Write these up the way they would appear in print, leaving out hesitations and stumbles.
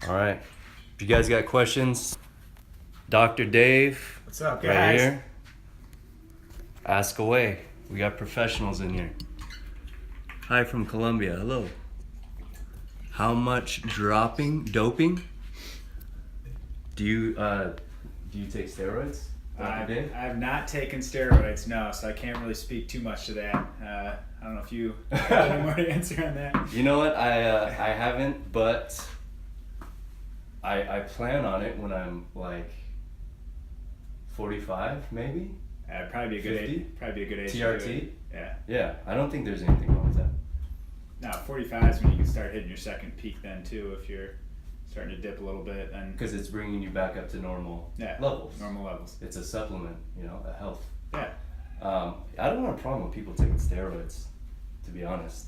All right. If you guys got questions, Dr. Dave. What's up, guys? Right here. Ask away. We got professionals in here. Hi from Colombia. Hello. How much doping? Do you take steroids, Dr. Dave? I've not taken steroids, no, so I can't really speak too much to that. I don't know if you have any more to answer on that. You know what? I haven't, but I plan on it when I'm like 45, maybe. Probably be a good 50? age. Probably be a good age. TRT? To do it. Yeah. Yeah, I don't think there's anything wrong with that. No, 45 is when you can start hitting your second peak. Then too, if you're starting to dip a little bit, then Because it's bringing you back up to normal levels. Normal levels. It's a supplement, a health. Yeah. I don't have a problem with people taking steroids, to be honest.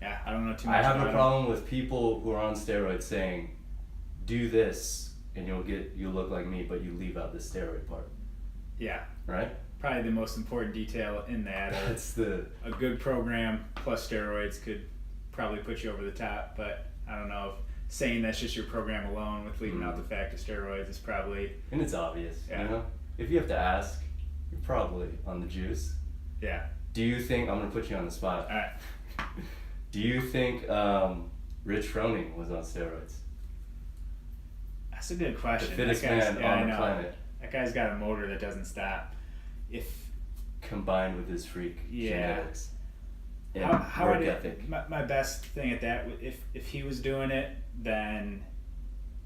Yeah, I don't know too much. I have about a problem with people who are on steroids saying, "Do this and you'll look like me," but you leave out the steroid part. Yeah. Right. Probably the most important detail in that. That's a good program plus steroids could probably put you over the top, but I don't know if saying that's just your program alone with leaving out the fact of steroids is probably... And it's obvious, Yeah. If you have to ask, you're probably on the juice. Yeah. Do you think, I'm going to put you on the spot. All right. Do you think Rich Froning was on steroids? That's a good The question. fittest man on the planet. That guy's got a motor that doesn't stop. If Combined with his freak genetics. And how work would ethic. my best thing at that, if he was doing it, then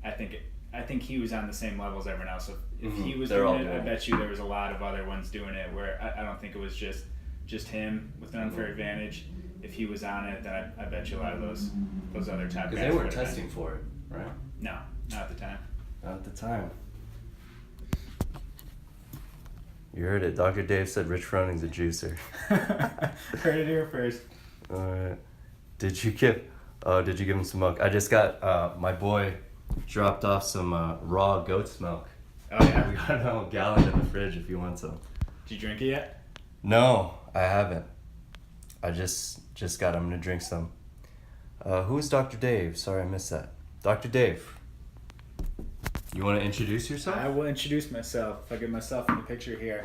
I think he was on the same level as everyone else. So if he was doing it, I bet you there was a lot of other ones doing it where I don't think it was just him with an unfair advantage. If he was on it, then I bet you a lot of those other top guys. Because they weren't testing for it, right? No, not at the time. Not at the time. You heard it. Dr. Dave said Rich Froning's a juicer. Heard it here first. Alright. Did you give him some milk? I just got, my boy dropped off some raw goat's milk. Oh yeah? We got a gallon in the fridge if you want some. Did you drink it yet? No, I haven't. I just got I'm gonna drink some. Who's Dr. Dave? Sorry I missed that. Dr. Dave. You want to introduce yourself? I will introduce myself. If I get myself in the picture here.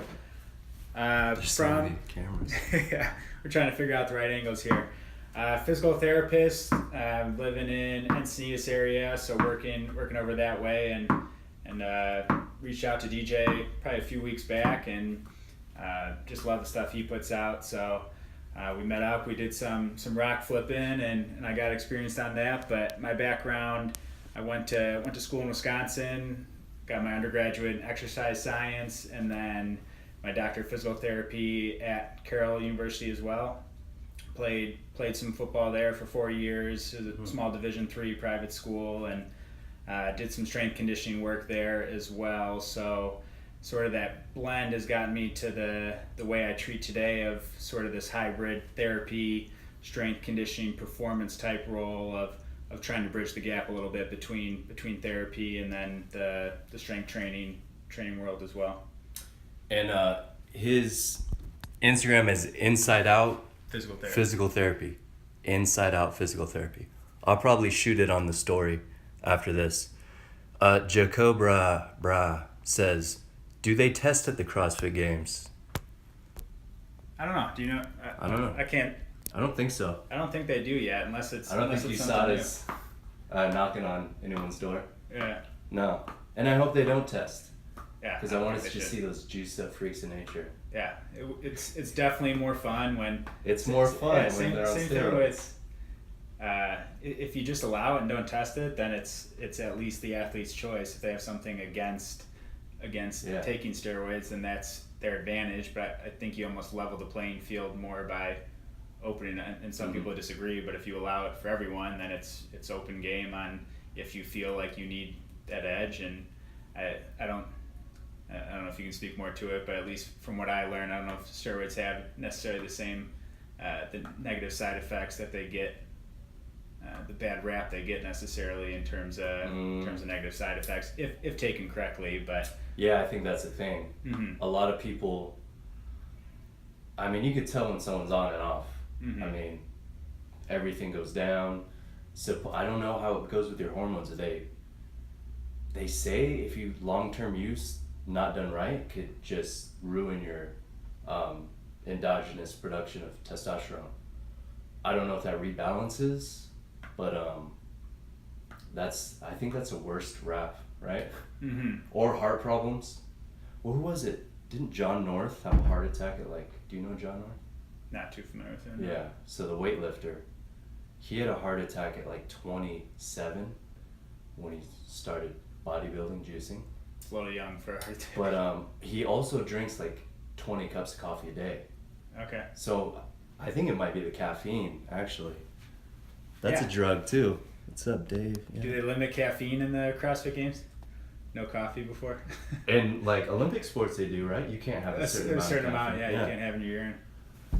There's so many cameras. Yeah, we're trying to figure out the right angles here. Physical therapist, living in Encinitas area, so working over that way, and reached out to DJ probably a few weeks back, and just love the stuff he puts out. So we met up, we did some rock flipping, and I got experienced on that. But my background, I went to school in Wisconsin, got my undergraduate in exercise science, and then my doctor of physical therapy at Carroll University as well. Played some football there for 4 years. It was a small Division III private school, and did some strength conditioning work there as well. So sort of that blend has gotten me to the way I treat today, of sort of this hybrid therapy, strength conditioning, performance type role of trying to bridge the gap a little bit between therapy and then the strength training world as well. And his Instagram is Inside Out Physical Therapy. Inside Out Physical Therapy. I'll probably shoot it on the story after this. Jacobra says, do they test at the CrossFit Games? I don't know. Do you know? I don't know. I can't. I don't think so. I don't think they do yet, unless it's. I don't think you saw this knocking on anyone's door. Yeah. No. And I hope they don't test. Yeah. Because I want to just see those juiced up freaks in nature. Yeah. It's definitely more fun when. It's more fun when they're on steroids. If you just allow it and don't test it, then it's at least the athlete's choice. If they have something against taking steroids, then that's their advantage. But I think you almost level the playing field more by opening it. And some people disagree, but if you allow it for everyone, then it's open game on if you feel like you need that edge. And I don't know if you can speak more to it, but at least from what I learned, I don't know if steroids have necessarily the same the negative side effects that they get, the bad rap they get necessarily in terms of negative side effects if taken correctly. But yeah, I think that's the thing. A lot of people, I mean, you could tell when someone's on and off. I mean, everything goes down. I don't know how it goes with your hormones. They say if you long-term use not done right could just ruin your endogenous production of testosterone. I don't know if that rebalances, but I think that's a worst rap, right? Mm-hmm. Or heart problems. Well, who was it? Didn't John North have a heart attack at do you know John North? Not too familiar with him. Yeah, so the weightlifter, he had a heart attack at 27 when he started bodybuilding, juicing. It's a little young for a heart attack. But he also drinks 20 cups of coffee a day. Okay. So I think it might be the caffeine, actually. That's Yeah. a drug too. What's up, Dave? Yeah. Do they limit caffeine in the CrossFit Games? No coffee before? In Olympic sports they do, right? You can't have a certain amount. Yeah, you can't have in your urine.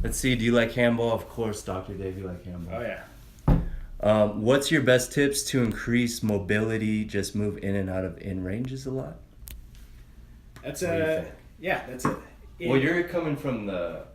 Let's see, do you like handball? Of course, Dr. Dave, you like handball. Oh yeah. What's your best tips to increase mobility? Just move in and out of in ranges a lot? That's What do you think? that's it. Well, you're coming from the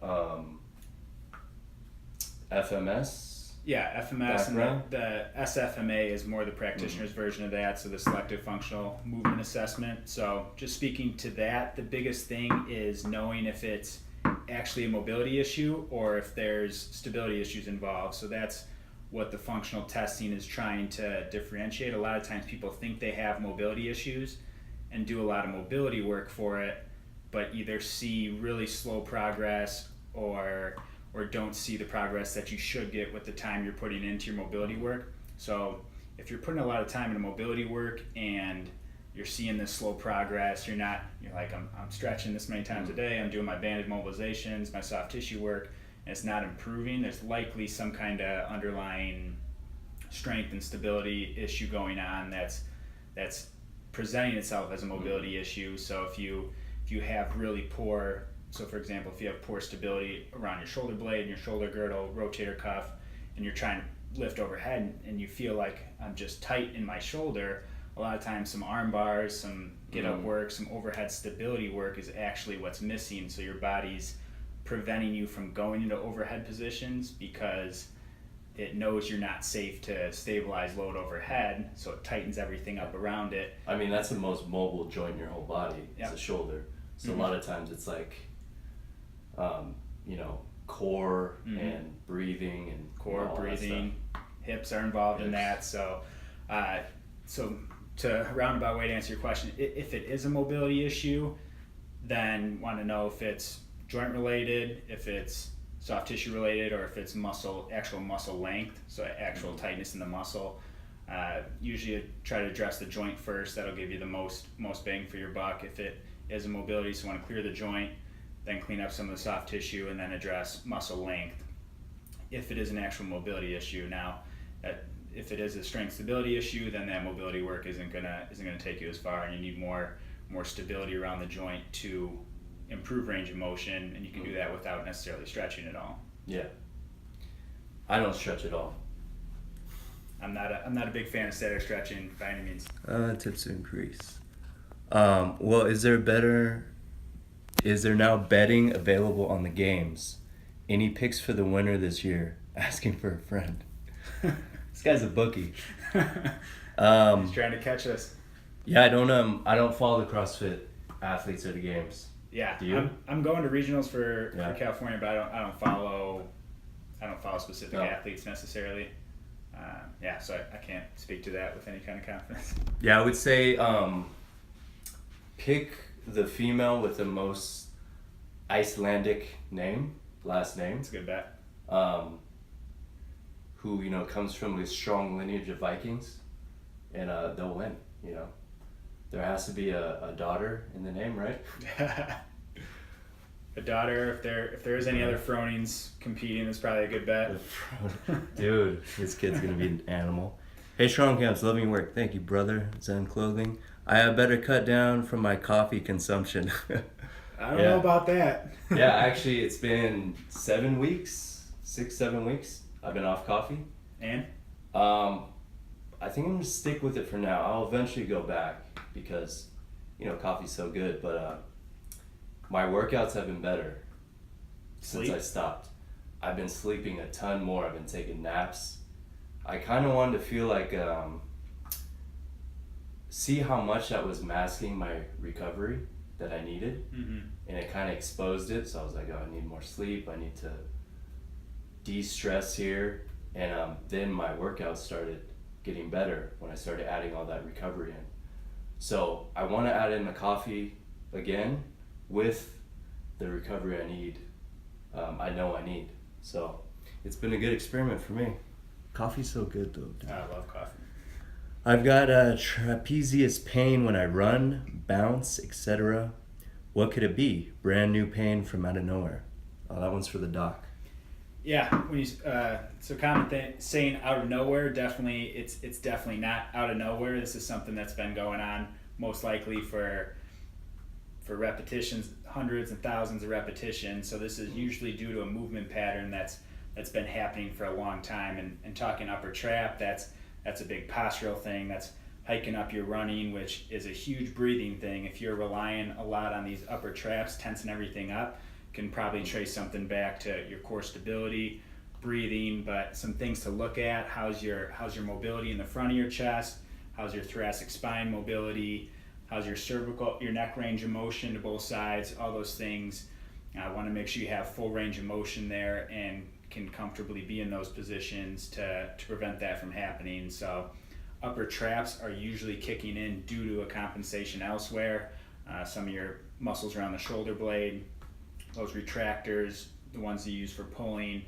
FMS. Yeah, FMS background? and the SFMA is more the practitioner's version of that, so the selective functional movement assessment. So just speaking to that, the biggest thing is knowing if it's actually a mobility issue or if there's stability issues involved. So that's what the functional testing is trying to differentiate. A lot of times people think they have mobility issues and do a lot of mobility work for it, but either see really slow progress or don't see the progress that you should get with the time you're putting into your mobility work. So if you're putting a lot of time into mobility work and you're seeing this slow progress, you're like, I'm stretching this many times a day, I'm doing my banded mobilizations, my soft tissue work, and it's not improving, there's likely some kind of underlying strength and stability issue going on that's presenting itself as a mobility issue. So if you have really poor, so for example, if you have poor stability around your shoulder blade and your shoulder girdle, rotator cuff, and you're trying to lift overhead and you feel like I'm just tight in my shoulder, a lot of times some arm bars, some get up work, some overhead stability work is actually what's missing. So your body's preventing you from going into overhead positions because it knows you're not safe to stabilize load overhead, so it tightens everything up around it. I mean, that's the most mobile joint in your whole body, is the shoulder. So a lot of times it's core and breathing and core, breathing, hips are involved in that. So to roundabout way to answer your question, if it is a mobility issue, then want to know if it's joint related, if it's soft tissue related, or if it's actual muscle length, so actual tightness in the muscle. Usually try to address the joint first. That'll give you the most bang for your buck. If it is a mobility, so you want to clear the joint, then clean up some of the soft tissue, and then address muscle length. If it is an actual mobility issue, now, if it is a strength stability issue, then that mobility work isn't gonna take you as far, and you need more stability around the joint to improve range of motion, and you can do that without necessarily stretching at all. Yeah. I don't stretch at all. I'm not a big fan of static stretching by any means. Tips to increase. Well, is there now betting available on the games? Any picks for the winner this year? Asking for a friend. This guy's a bookie. He's trying to catch us. Yeah, I don't follow the CrossFit athletes at the games. Yeah, do you? I'm going to regionals for California, but I don't follow specific athletes necessarily. So I can't speak to that with any kind of confidence. Yeah, I would say pick the female with the most Icelandic last name. That's a good bet. Who comes from a strong lineage of Vikings, and they'll win. There has to be a daughter in the name, right? A daughter. If there is any other Fronings competing, that's probably a good bet. Dude, this kid's gonna be an animal. Hey, Strong Camps, loving your work. Thank you, brother. Zen Clothing. I better cut down from my coffee consumption. I don't know about that. Yeah, actually, it's been 7 weeks, 6-7 weeks. I've been off coffee. And? I think I'm gonna stick with it for now. I'll eventually go back because, coffee's so good. But my workouts have been better since I stopped. I've been sleeping a ton more. I've been taking naps. I kind of wanted to feel like, see how much that was masking my recovery that I needed. Mm-hmm. And it kind of exposed it. So I was like, oh, I need more sleep. I need to de-stress here. And then my workouts started getting better when I started adding all that recovery in. So I want to add in the coffee again with the recovery I need. I know I need. So it's been a good experiment for me. Coffee's so good though. I love coffee. I've got a trapezius pain when I run, bounce, etc. What could it be? Brand new pain from out of nowhere. Oh, that one's for the doc. Yeah, when you so common thing saying out of nowhere, definitely it's definitely not out of nowhere. This is something that's been going on most likely for repetitions, hundreds and thousands of repetitions. So this is usually due to a movement pattern that's been happening for a long time. And talking upper trap, that's a big postural thing. That's hiking up your running, which is a huge breathing thing. If you're relying a lot on these upper traps, tensing everything up, can probably trace something back to your core stability, breathing. But some things to look at: how's your mobility in the front of your chest? How's your thoracic spine mobility? How's your cervical, your neck range of motion to both sides? All those things. I want to make sure you have full range of motion there and can comfortably be in those positions to prevent that from happening. So upper traps are usually kicking in due to a compensation elsewhere. Some of your muscles around the shoulder blade, those retractors, the ones you use for pulling,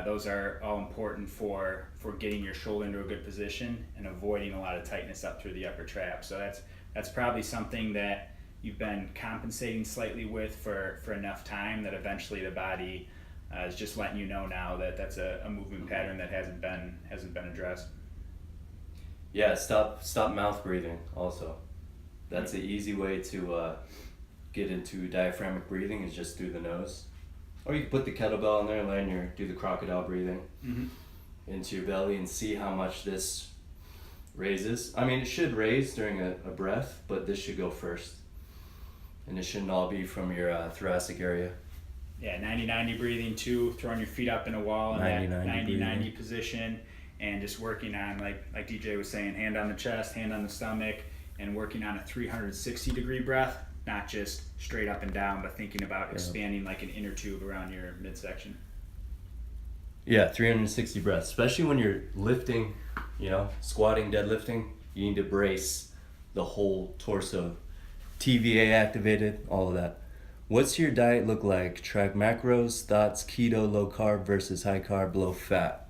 those are all important for getting your shoulder into a good position and avoiding a lot of tightness up through the upper trap. So that's probably something that you've been compensating slightly with for enough time that eventually the body is just letting you know now that that's a movement pattern that hasn't been addressed. Yeah, stop mouth breathing also. That's the easy way to get into diaphragmatic breathing, is just through the nose. Or you can put the kettlebell in there and do the crocodile breathing into your belly and see how much this raises. I mean, it should raise during a breath, but this should go first. And it shouldn't all be from your thoracic area. Yeah, 90-90 breathing too, throwing your feet up in a wall in that 90-90 position, and just working on, like DJ was saying, hand on the chest, hand on the stomach, and working on a 360-degree breath, not just straight up and down, but thinking about expanding like an inner tube around your midsection. Yeah, 360 breaths, especially when you're lifting, squatting, deadlifting, you need to brace the whole torso. TVA activated, all of that. What's your diet look like? Track macros, thoughts, keto, low carb versus high carb, low fat.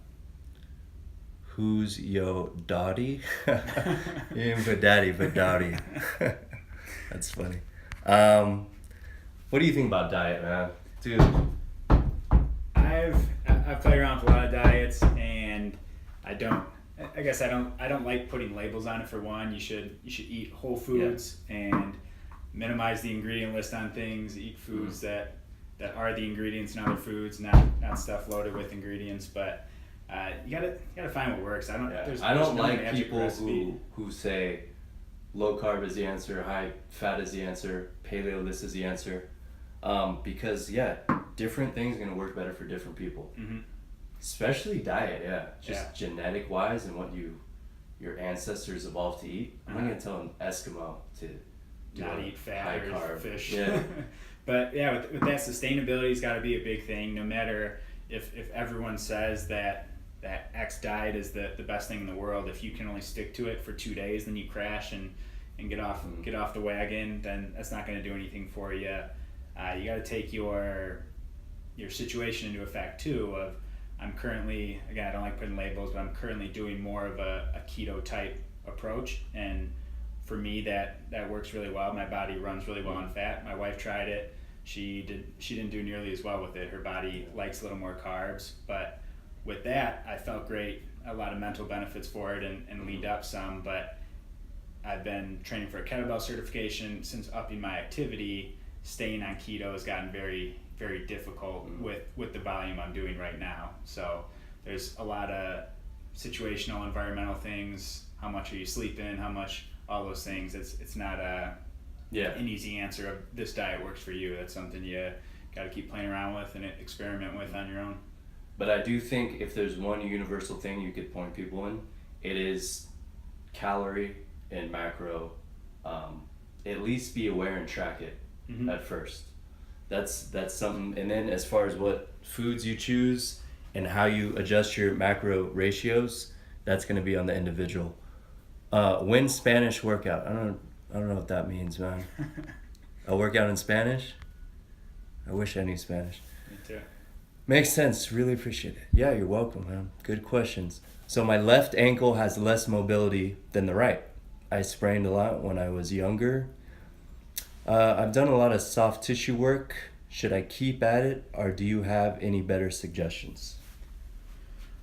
Who's yo daddy? You didn't put daddy, but daddy. That's funny. What do you think about diet, man? Dude. I've played around with a lot of diets, and I don't like putting labels on it. For one, you should eat whole foods and minimize the ingredient list on things. Eat foods that are the ingredients in other foods, not stuff loaded with ingredients. But you gotta find what works. I don't like people who say low carb is the answer, high fat is the answer, paleo this is the answer, because different things are gonna work better for different people. Mm-hmm. Especially diet, genetic wise and what your ancestors evolved to eat. I'm not gonna tell an Eskimo to not eat fat or carb fish. Yeah. But with that, sustainability's got to be a big thing. No matter if everyone says that X diet is the best thing in the world, if you can only stick to it for 2 days, then you crash and get off the wagon, then that's not going to do anything for you. You got to take your situation into effect too. Of I'm currently, again, I don't like putting labels, but I'm currently doing more of a keto type approach, and for me that works really well. My body runs really well on fat. My wife tried it. She didn't do nearly as well with it. Her body likes a little more carbs, but with that I felt great. A lot of mental benefits for it and leaned up some. But I've been training for a kettlebell certification since upping my activity. Staying on keto has gotten very, very difficult with the volume I'm doing right now. So there's a lot of situational, environmental things. How much are you sleeping? How much? All those things. It's not an easy answer of this diet works for you. That's something you got to keep playing around with and experiment with on your own. But I do think if there's one universal thing you could point people in, it is calorie and macro. At least be aware and track it at first. That's something. And then as far as what foods you choose and how you adjust your macro ratios, that's going to be on the individual. When Spanish workout, I don't know what that means, man. A workout in Spanish? I wish I knew Spanish. Me too. Makes sense. Really appreciate it. Yeah, you're welcome, man. Good questions. So my left ankle has less mobility than the right. I sprained a lot when I was younger. I've done a lot of soft tissue work. Should I keep at it, or do you have any better suggestions?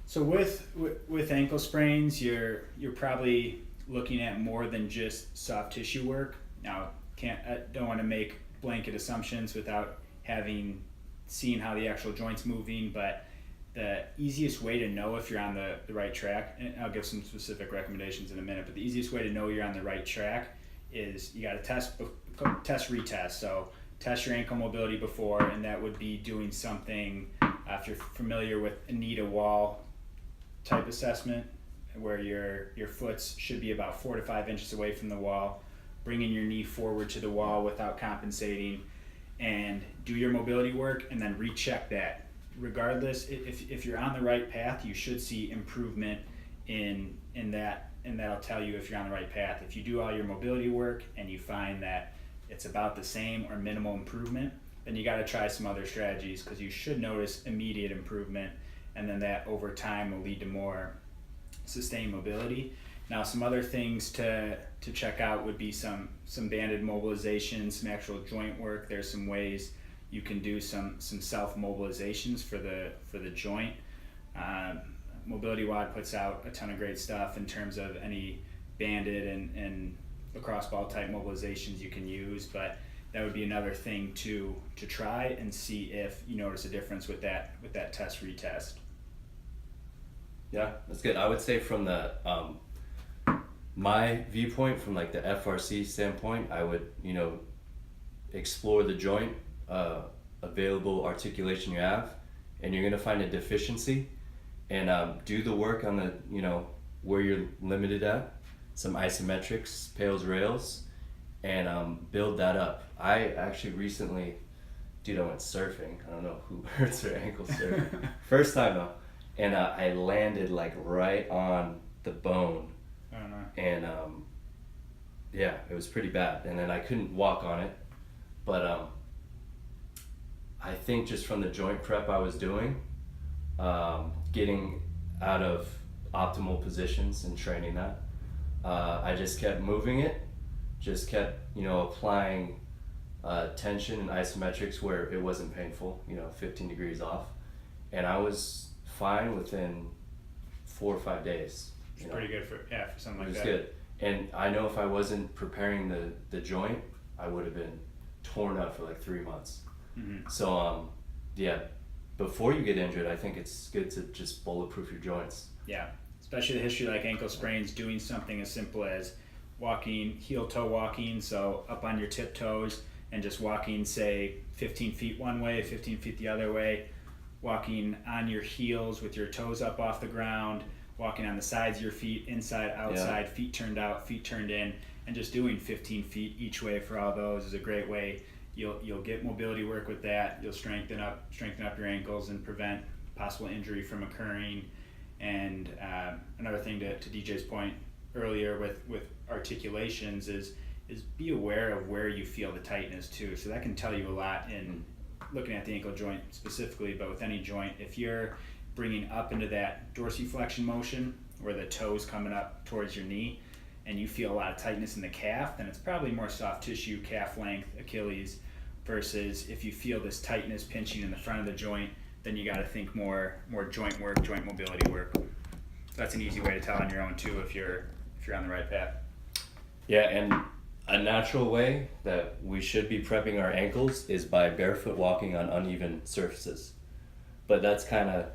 So with ankle sprains, you're probably looking at more than just soft tissue work. Now, I don't want to make blanket assumptions without seeing how the actual joint's moving, but the easiest way to know if you're on the right track, and I'll give some specific recommendations in a minute, but the easiest way to know you're on the right track is you got to test, retest. So test your ankle mobility before, and that would be doing something, if you're familiar with a knee to wall type assessment, where your foot should be about 4 to 5 inches away from the wall, bringing your knee forward to the wall without compensating, and do your mobility work, and then recheck that. Regardless, if you're on the right path, you should see improvement in that, and that'll tell you if you're on the right path. If you do all your mobility work and you find that it's about the same or minimal improvement, then you got to try some other strategies, because you should notice immediate improvement, and then that over time will lead to more sustained mobility. Now, some other things to check out would be some banded mobilization, some actual joint work. There's some ways you can do some self mobilizations for the joint. Mobility WOD puts out a ton of great stuff in terms of any banded and lacrosse ball type mobilizations you can use, but that would be another thing to try and see if you notice a difference with that test retest. Yeah, that's good. I would say from the my viewpoint, from like the FRC standpoint, I would explore the joint available articulation you have, and you're gonna find a deficiency, and do the work on the where you're limited at, some isometrics, pails, rails, and build that up. I actually recently, I went surfing. I don't know who hurts their ankle surfing. First time though, and I landed like right on the bone. I don't know. And yeah, it was pretty bad, and then I couldn't walk on it, but I think just from the joint prep I was doing, getting out of optimal positions and training that, I just kept moving it, just kept applying tension and isometrics where it wasn't painful, 15 degrees off, and I was fine within 4 or 5 days. It's pretty good for something like that. It was good. And I know if I wasn't preparing the joint, I would have been torn up for like 3 months. Mm-hmm. So yeah, before you get injured, I think it's good to just bulletproof your joints. Yeah, especially the history like ankle sprains, doing something as simple as walking, heel toe walking, so up on your tiptoes, and just walking, say 15 feet one way, 15 feet the other way, walking on your heels with your toes up off the ground, walking on the sides of your feet, inside, outside, feet turned out, feet turned in, and just doing 15 feet each way for all those is a great way. You'll get mobility work with that. You'll strengthen up your ankles and prevent possible injury from occurring. And another thing to DJ's point earlier with articulations is be aware of where you feel the tightness too. So that can tell you a lot in looking at the ankle joint specifically, but with any joint, if you're bringing up into that dorsiflexion motion where the toe's coming up towards your knee and you feel a lot of tightness in the calf, then it's probably more soft tissue, calf length, Achilles, versus if you feel this tightness pinching in the front of the joint, then you got to think more joint work, joint mobility work. So that's an easy way to tell on your own too if you're on the right path. Yeah, and a natural way that we should be prepping our ankles is by barefoot walking on uneven surfaces. But that's kind of,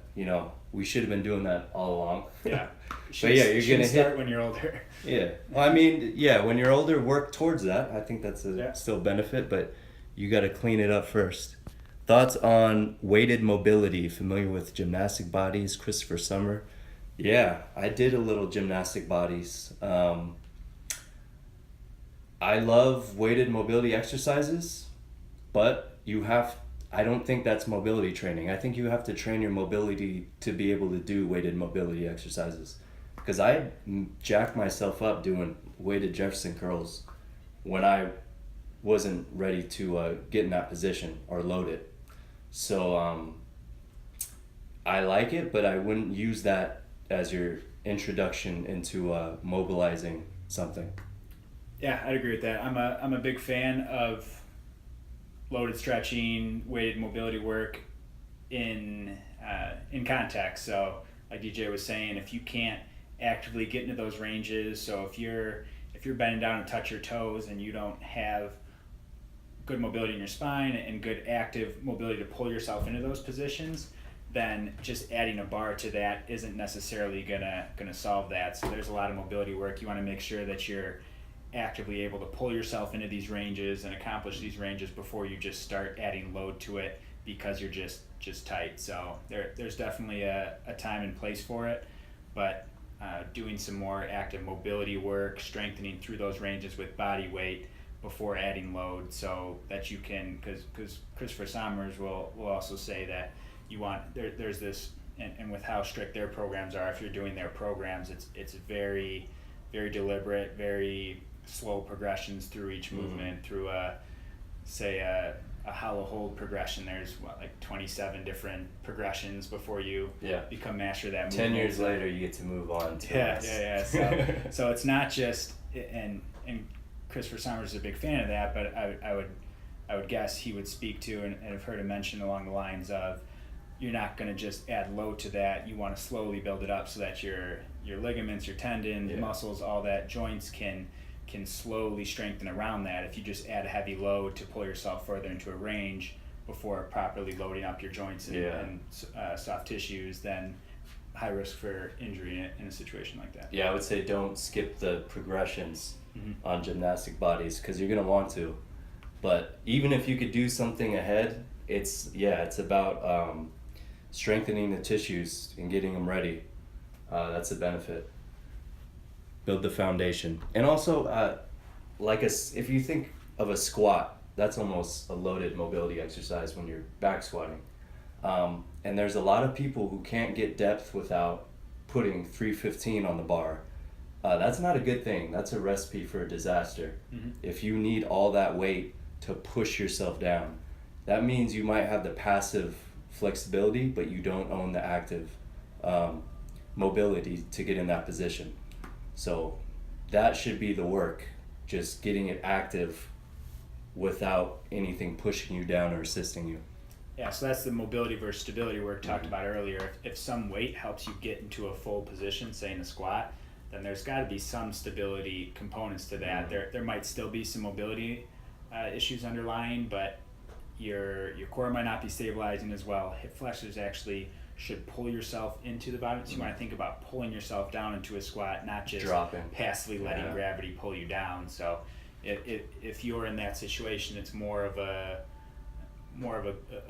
we should have been doing that all along. Yeah. But yeah, you're going to start when you're older. Yeah. Well, I mean, yeah, when you're older, work towards that. I think that's still benefit, but you got to clean it up first. Thoughts on weighted mobility? Familiar with gymnastic bodies? Christopher Summer. Yeah, I did a little gymnastic bodies. I love weighted mobility exercises, but I don't think that's mobility training. I think you have to train your mobility to be able to do weighted mobility exercises. Because I jacked myself up doing weighted Jefferson curls when I wasn't ready to get in that position or load it. So I like it, but I wouldn't use that as your introduction into mobilizing something. Yeah, I'd agree with that. I'm a big fan of loaded stretching, weighted mobility work in context. So like DJ was saying, if you can't actively get into those ranges, so if you're bending down and touch your toes and you don't have good mobility in your spine and good active mobility to pull yourself into those positions, then just adding a bar to that isn't necessarily gonna solve that. So there's a lot of mobility work. You want to make sure that you're actively able to pull yourself into these ranges and accomplish these ranges before you just start adding load to it because you're just tight. So there's definitely a time and place for it, but doing some more active mobility work, strengthening through those ranges with body weight before adding load, so that you can, because Christopher Sommers will also say that you want there's this, and with how strict their programs are, if you're doing their programs, it's very, very deliberate, very slow progressions through each movement. Through a hollow hold progression, there's like 27 different progressions before you become master of that movement. 10 years later you get to move on to so it's not just, and Christopher Sommers is a big fan of that, but I would guess he would speak to, and have heard him mention along the lines of, you're not going to just add load to that. You want to slowly build it up so that your ligaments, your tendons, muscles, all that, joints can slowly strengthen around that. If you just add a heavy load to pull yourself further into a range before properly loading up your joints and soft tissues, then high risk for injury in a situation like that. Yeah, I would say don't skip the progressions on gymnastic bodies, because you're going to want to. But even if you could do something ahead, it's about strengthening the tissues and getting them ready. That's a benefit. Build the foundation. And also, if you think of a squat, that's almost a loaded mobility exercise when you're back squatting. And there's a lot of people who can't get depth without putting 315 on the bar. That's not a good thing. That's a recipe for a disaster. If you need all that weight to push yourself down, that means you might have the passive flexibility, but you don't own the active mobility to get in that position. So that should be the work, just getting it active without anything pushing you down or assisting you. Yeah, so that's the mobility versus stability work talked about earlier. If some weight helps you get into a full position, say in a squat, then there's got to be some stability components to that. There might still be some mobility issues underlying, but your core might not be stabilizing as well. Hip flexors actually should pull yourself into the bottom. So you want to think about pulling yourself down into a squat, not just dropping, passively letting gravity pull you down. So if you're in that situation, it's more of a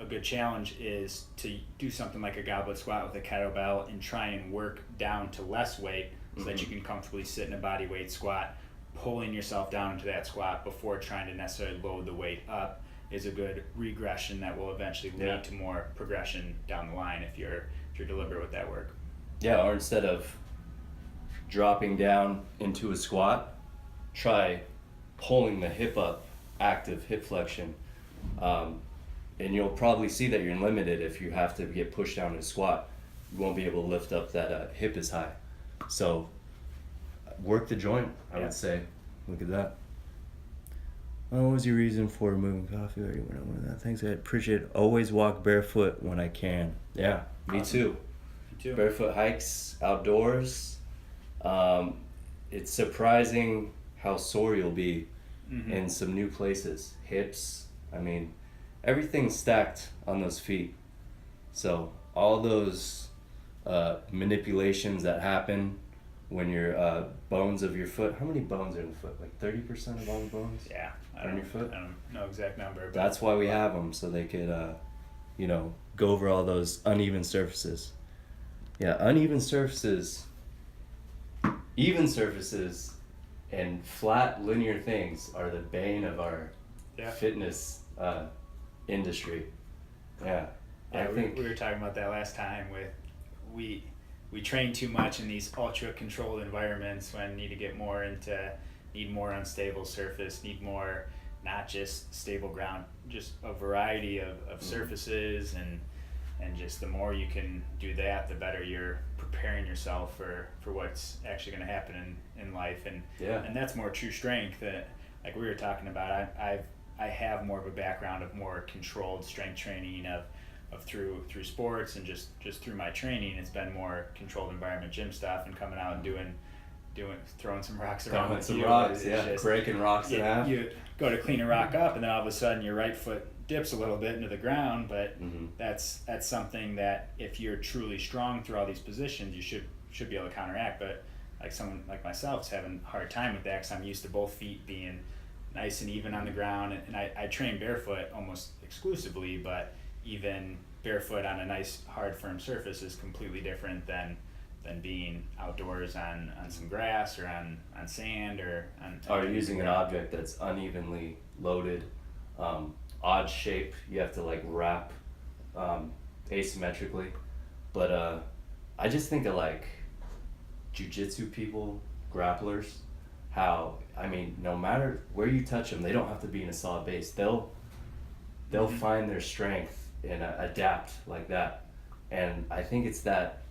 good challenge is to do something like a goblet squat with a kettlebell and try and work down to less weight so that you can comfortably sit in a body weight squat. Pulling yourself down into that squat before trying to necessarily load the weight up is a good regression that will eventually lead to more progression down the line if you're deliberate with that work. Yeah, or instead of dropping down into a squat, try pulling the hip up, active hip flexion. And you'll probably see that you're limited if you have to get pushed down in a squat. You won't be able to lift up that hip as high. So work the joint, I would say. Look at that. What was your reason for moving coffee? Or you went on with that? Thanks, I appreciate it. Always walk barefoot when I can. Yeah, me too. Me too. Barefoot hikes outdoors. It's surprising how sore you'll be in some new places. Hips, I mean, everything's stacked on those feet. So all those manipulations that happen when your bones of your foot, how many bones are in the foot? Like 30% of all the bones? Yeah. On your foot? I don't know exact number. But that's why we have them, so they could go over all those uneven surfaces. Yeah, uneven surfaces, even surfaces, and flat linear things are the bane of our fitness industry. Yeah. I think we were talking about that last time with we train too much in these ultra controlled environments when need more unstable surface, need more not just stable ground, just a variety of surfaces, and just the more you can do that, the better you're preparing yourself for what's actually going to happen in life, and that's more true strength that, like we were talking about. I have more of a background of more controlled strength training of through sports, and just through my training, it's been more controlled environment gym stuff, and coming out and doing throwing some rocks around with some rocks, breaking rocks in half. You go to clean a rock up, and then all of a sudden your right foot dips a little bit into the ground, but that's something that if you're truly strong through all these positions, you should be able to counteract. But like someone like myself is having a hard time with that, because I'm used to both feet being nice and even on the ground, and I train barefoot almost exclusively, but even barefoot on a nice hard firm surface is completely different than being outdoors on some grass or on sand or using an object that's unevenly loaded, odd shape. You have to like wrap asymmetrically. But I just think of like jiu-jitsu people, grapplers, how, I mean, no matter where you touch them, they don't have to be in a solid base. They'll find their strength and adapt like that. And I think it's that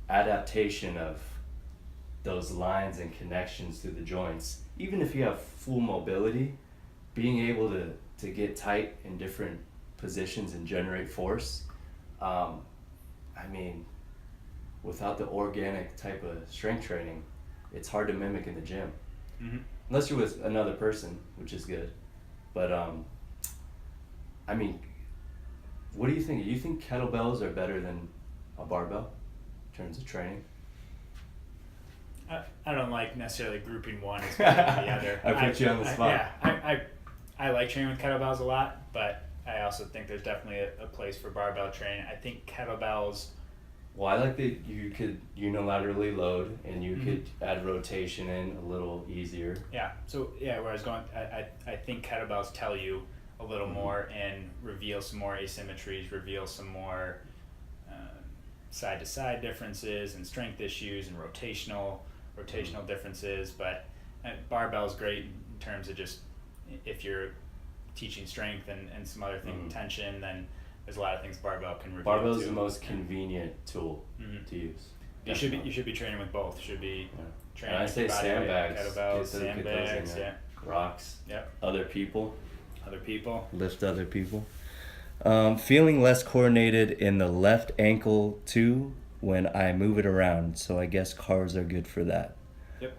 adaptation of those lines and connections through the joints. Even if you have full mobility, being able to get tight in different positions and generate force, I mean, without the organic type of strength training, it's hard to mimic in the gym. Unless you're with another person, which is good. But I mean, what do you think? Do you think kettlebells are better than a barbell in terms of training? I don't like necessarily grouping one as better than the other. I put you on the spot. I like training with kettlebells a lot, but I also think there's definitely a place for barbell training. I think kettlebells... Well, I like that you could unilaterally load, and you could add rotation in a little easier. Yeah, so where I was going, I think kettlebells tell you a little more and reveal some more asymmetries, reveal some more side-to-side differences and strength issues and rotational differences. But barbell is great in terms of just if you're teaching strength and some other thing, tension, then there's a lot of things barbell can reveal. Barbell is the most convenient tool to use. You should be training with both. You should be training. And I say sandbags, kettlebells, sandbags, rocks, other people, lift other people. Feeling less coordinated in the left ankle too when I move it around. So I guess cars are good for that. Yep.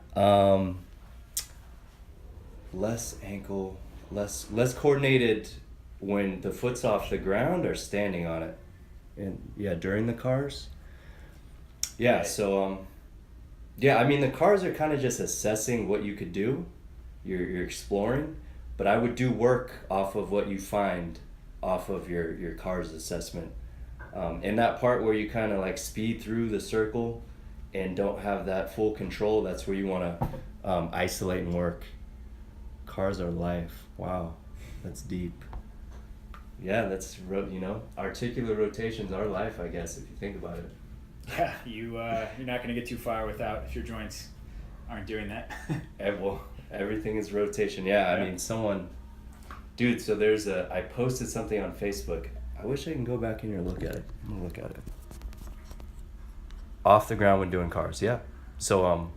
Less coordinated when the foot's off the ground or standing on it, and during the cars. So I mean, the cars are kind of just assessing what you could do. You're exploring, but I would do work off of what you find off of your cars assessment. In that part where you kind of like speed through the circle and don't have that full control, that's where you want to isolate and work. Cars are life. Wow, that's deep. Yeah, that's, articular rotations are life, I guess, if you think about it. Yeah, you're not going to get too far if your joints aren't doing that. Well, everything is rotation. Yeah, I mean, dude, so I posted something on Facebook. I wish I can go back in here and look at it. I'm going to look at it. Off the ground when doing cars, yeah. So,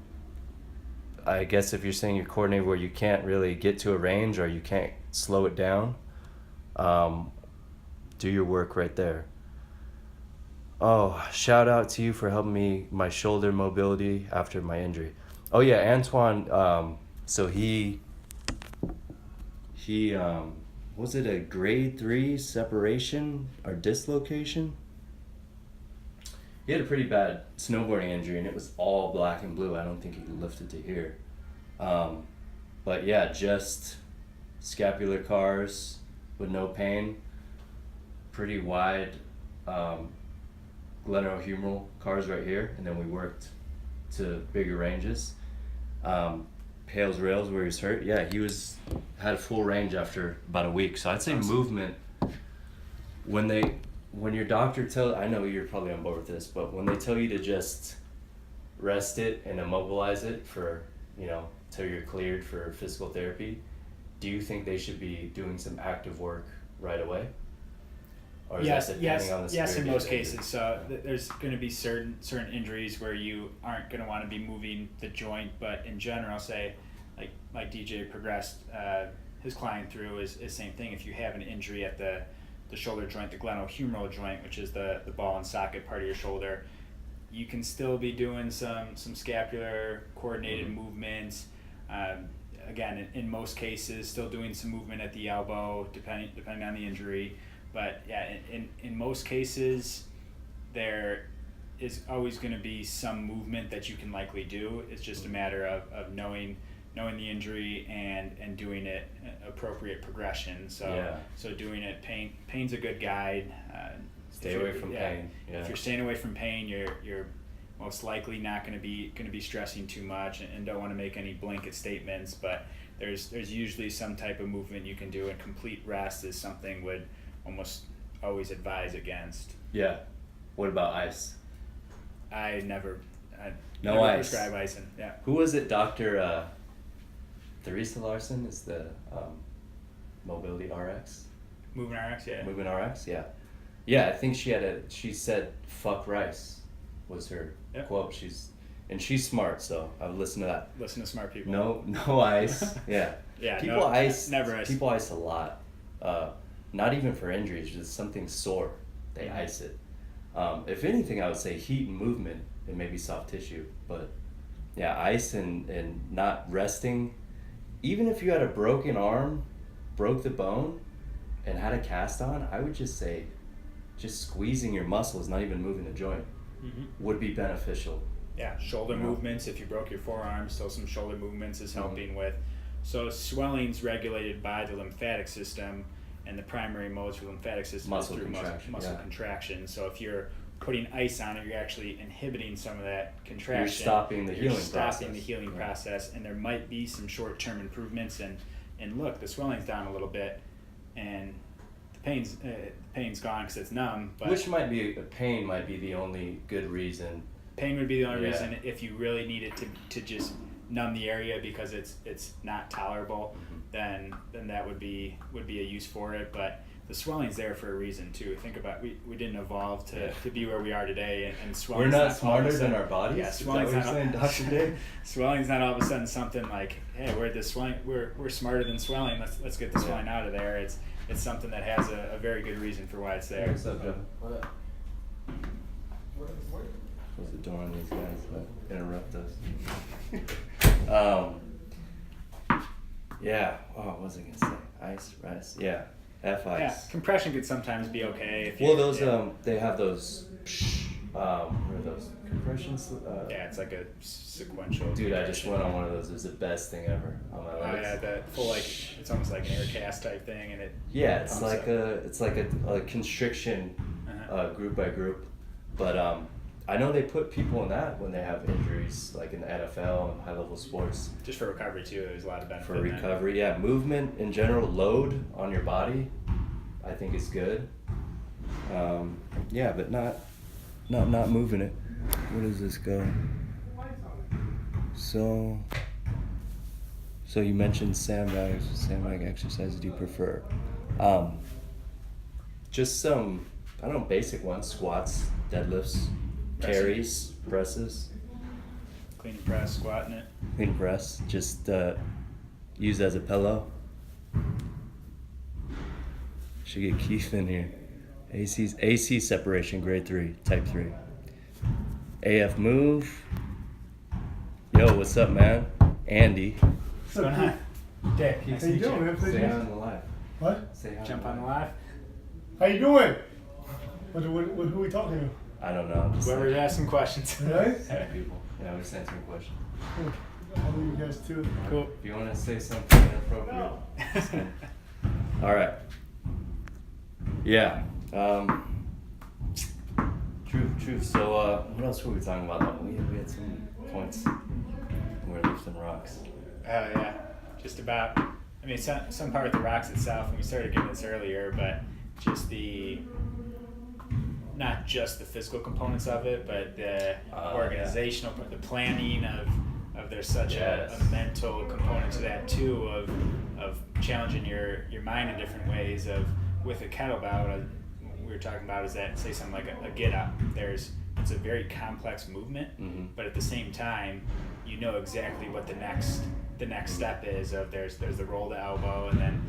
I guess if you're saying you're coordinated where you can't really get to a range or you can't slow it down, do your work right there. Oh, shout out to you for helping me my shoulder mobility after my injury. Oh yeah, Antoine, so he was it a grade 3 separation or dislocation? He had a pretty bad snowboarding injury and it was all black and blue. I don't think he could lift it to here. But yeah, just scapular cars with no pain. pretty wide glenohumeral cars right here, and then we worked to bigger ranges. Hales rails where he was hurt, yeah, he had a full range after about a week. So I'd say movement, when your doctor I know you're probably on board with this, but when they tell you to just rest it and immobilize it for, till you're cleared for physical therapy, do you think they should be doing some active work right away? Or is that depending on the yes, in severity most of the injury? cases. So there's going to be certain injuries where you aren't going to want to be moving the joint, but in general, say, like DJ progressed his client through is same thing. If you have an injury at the shoulder joint, the glenohumeral joint, which is the ball and socket part of your shoulder, you can still be doing some scapular coordinated movements. Again, in most cases, still doing some movement at the elbow, depending on the injury. But yeah, in most cases, there is always going to be some movement that you can likely do. It's just a matter of knowing the injury and doing it appropriate progression. So doing it, pain's a good guide. Stay away from pain. Yeah. If you're staying away from pain, you're most likely not going to be stressing too much, and don't want to make any blanket statements. But there's usually some type of movement you can do, and complete rest is something would almost always advise against. Yeah. What about ice? I never ice. prescribe ice. Yeah. Who was it? Dr. Theresa Larson is the Mobility RX. Movement RX, yeah. Movement RX, yeah. Yeah, I think she said "fuck rice" was her quote. She's smart, so I've listened to that. Listen to smart people. No ice. Yeah. Yeah. People ice. Never ice. People ice a lot. Not even for injuries, just something sore, they ice it. If anything, I would say heat and movement and maybe soft tissue. But yeah, ice and not resting. Even if you had a broken arm, broke the bone, and had a cast on, I would just say just squeezing your muscles, not even moving the joint, would be beneficial. Yeah, shoulder movements. If you broke your forearm, still some shoulder movements is helping with. So swelling's regulated by the lymphatic system, and the primary modes for lymphatic system Muscle is through contraction, muscle contraction. So if you're putting ice on it, you're actually inhibiting some of that contraction. You're stopping the healing process, and there might be some short-term improvements. And look, the swelling's down a little bit, and the pain's gone because it's numb. But pain might be the only good reason. Pain would be the only reason if you really needed to just numb the area because it's not tolerable. Then that would be a use for it. But the swelling's there for a reason too. Think about we didn't evolve to be where we are today, and swelling's we're not smarter than our bodies. Yeah, swelling's not saying, Dr. Dave? Swelling's not all of a sudden something like, hey, we're smarter than swelling. Let's get the swelling out of there. It's something that has a very good reason for why it's there. What's up, Joe? What up? Close the door on these guys that interrupt us. Yeah. Oh, what was I gonna say? Ice, rest. Yeah. Ice. Yeah, compression could sometimes be okay. They have those. What are those compressions? It's like a sequential. Dude, I just went on one of those. It was the best thing ever on my legs. Oh yeah, that full it's almost like an air cast type thing, and it. Yeah, it's like a constriction, group by group, but I know they put people in that when they have injuries, like in the NFL and high-level sports. Just for recovery too, there's a lot of benefit. For recovery, yeah, movement in general, load on your body, I think is good. But not moving it. Where does this go? So you mentioned sandbags. Sandbag exercises do you prefer? Just some, I don't know, basic ones: squats, deadlifts, carries, presses. Clean press, squatting it. Clean press, just use as a pillow. Should get Keith in here. AC separation, grade 3, type 3. AF move. Yo, what's up, man? Andy. What's going on? Dick, How you doing, man? Say hi on the live. What? Say hi. Jump on the live. How you doing? Who are we talking to? I don't know. Just Whoever's asking questions. Right? people. Yeah, we're just answering questions. Cool. I'll leave you guys too. Cool. If you want to say something inappropriate. All right. Yeah. True. So, what else were we talking about? We had some points. We're lifting rocks. Oh yeah, just about. I mean, some part of the rocks itself, and we started getting this earlier, but just not just the physical components of it, but the organizational, the planning of there's such a mental component to that too, of challenging your mind in different ways. With a kettlebell, we were talking about is that, say something like a get up. It's a very complex movement, but at the same time, you know exactly what the next step is. There's the roll to elbow, and then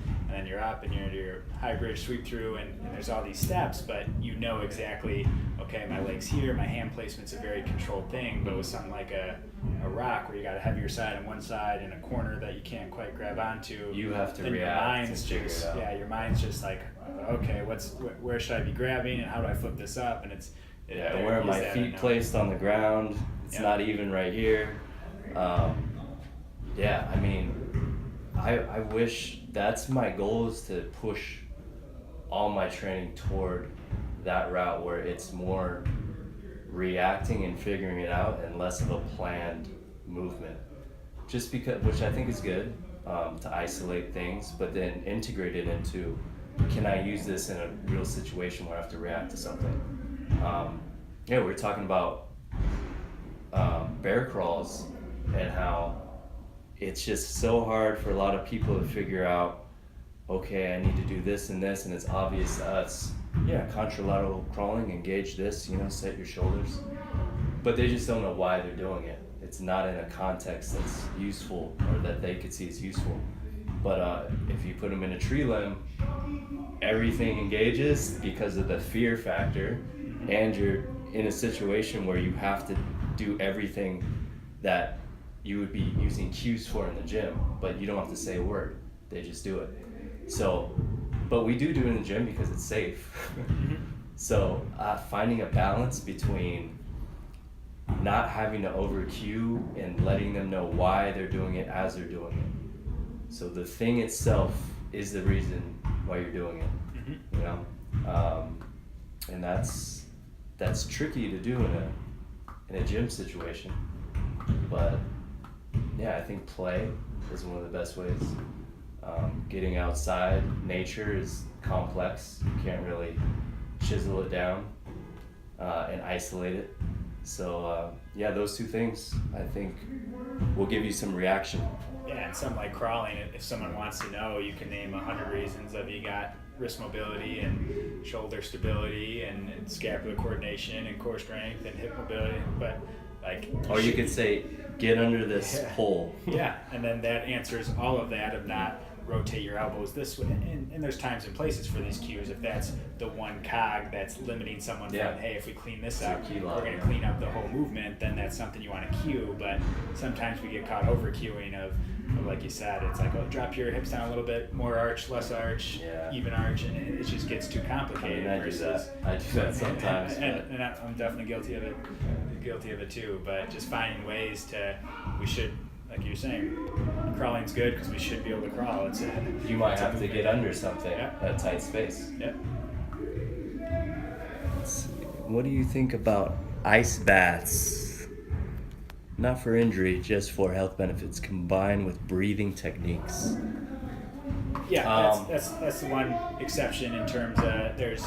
you're up and you're your high bridge sweep through, and there's all these steps, but you know exactly, okay, my leg's here, my hand placement's a very controlled thing. But with something like a rock where you got a heavier side on one side and a corner that you can't quite grab onto, you have to then react and figure it out. Yeah, your mind's just like, okay, where should I be grabbing and how do I flip this up? And where are my feet placed on the ground? It's not even right here. I mean, I wish that's my goal, is to push all my training toward that route where it's more reacting and figuring it out and less of a planned movement. Just because, which I think is good, to isolate things, but then integrate it into, can I use this in a real situation where I have to react to something? We're talking about bear crawls and how it's just so hard for a lot of people to figure out, okay, I need to do this, and it's obvious to us. Yeah, contralateral crawling, engage this, set your shoulders. But they just don't know why they're doing it. It's not in a context that's useful or that they could see as useful. But if you put them in a tree limb, everything engages because of the fear factor, and you're in a situation where you have to do everything that you would be using cues for in the gym, but you don't have to say a word. They just do it. So, but we do it in the gym because it's safe. So finding a balance between not having to over cue and letting them know why they're doing it as they're doing it. So the thing itself is the reason why you're doing it, and that's tricky to do in a gym situation. But I think play is one of the best ways. Getting outside, nature is complex. You can't really chisel it down and isolate it. So those two things I think will give you some reaction. Yeah, and something like crawling, if someone wants to know, you can name 100 reasons of you got wrist mobility and shoulder stability and scapular coordination and core strength and hip mobility, but or you could say, get under this pole. Yeah, and then that answers all of that of not rotate your elbows this way. And there's times and places for these cues. If that's the one cog that's limiting someone from, hey, if we clean this up, we're going to clean up the whole movement, then that's something you want to cue. But sometimes we get caught over cueing of like you said, it's like, drop your hips down a little bit, more arch, less arch, even arch, and it just gets too complicated. I do that sometimes. And I'm definitely guilty of it too. But just finding ways we should, like you're saying, crawling's good because we should be able to crawl. You might have to get under something, a tight space. Yep. What do you think about ice baths? Not for injury, just for health benefits, combined with breathing techniques. Yeah, that's the one exception in terms of there's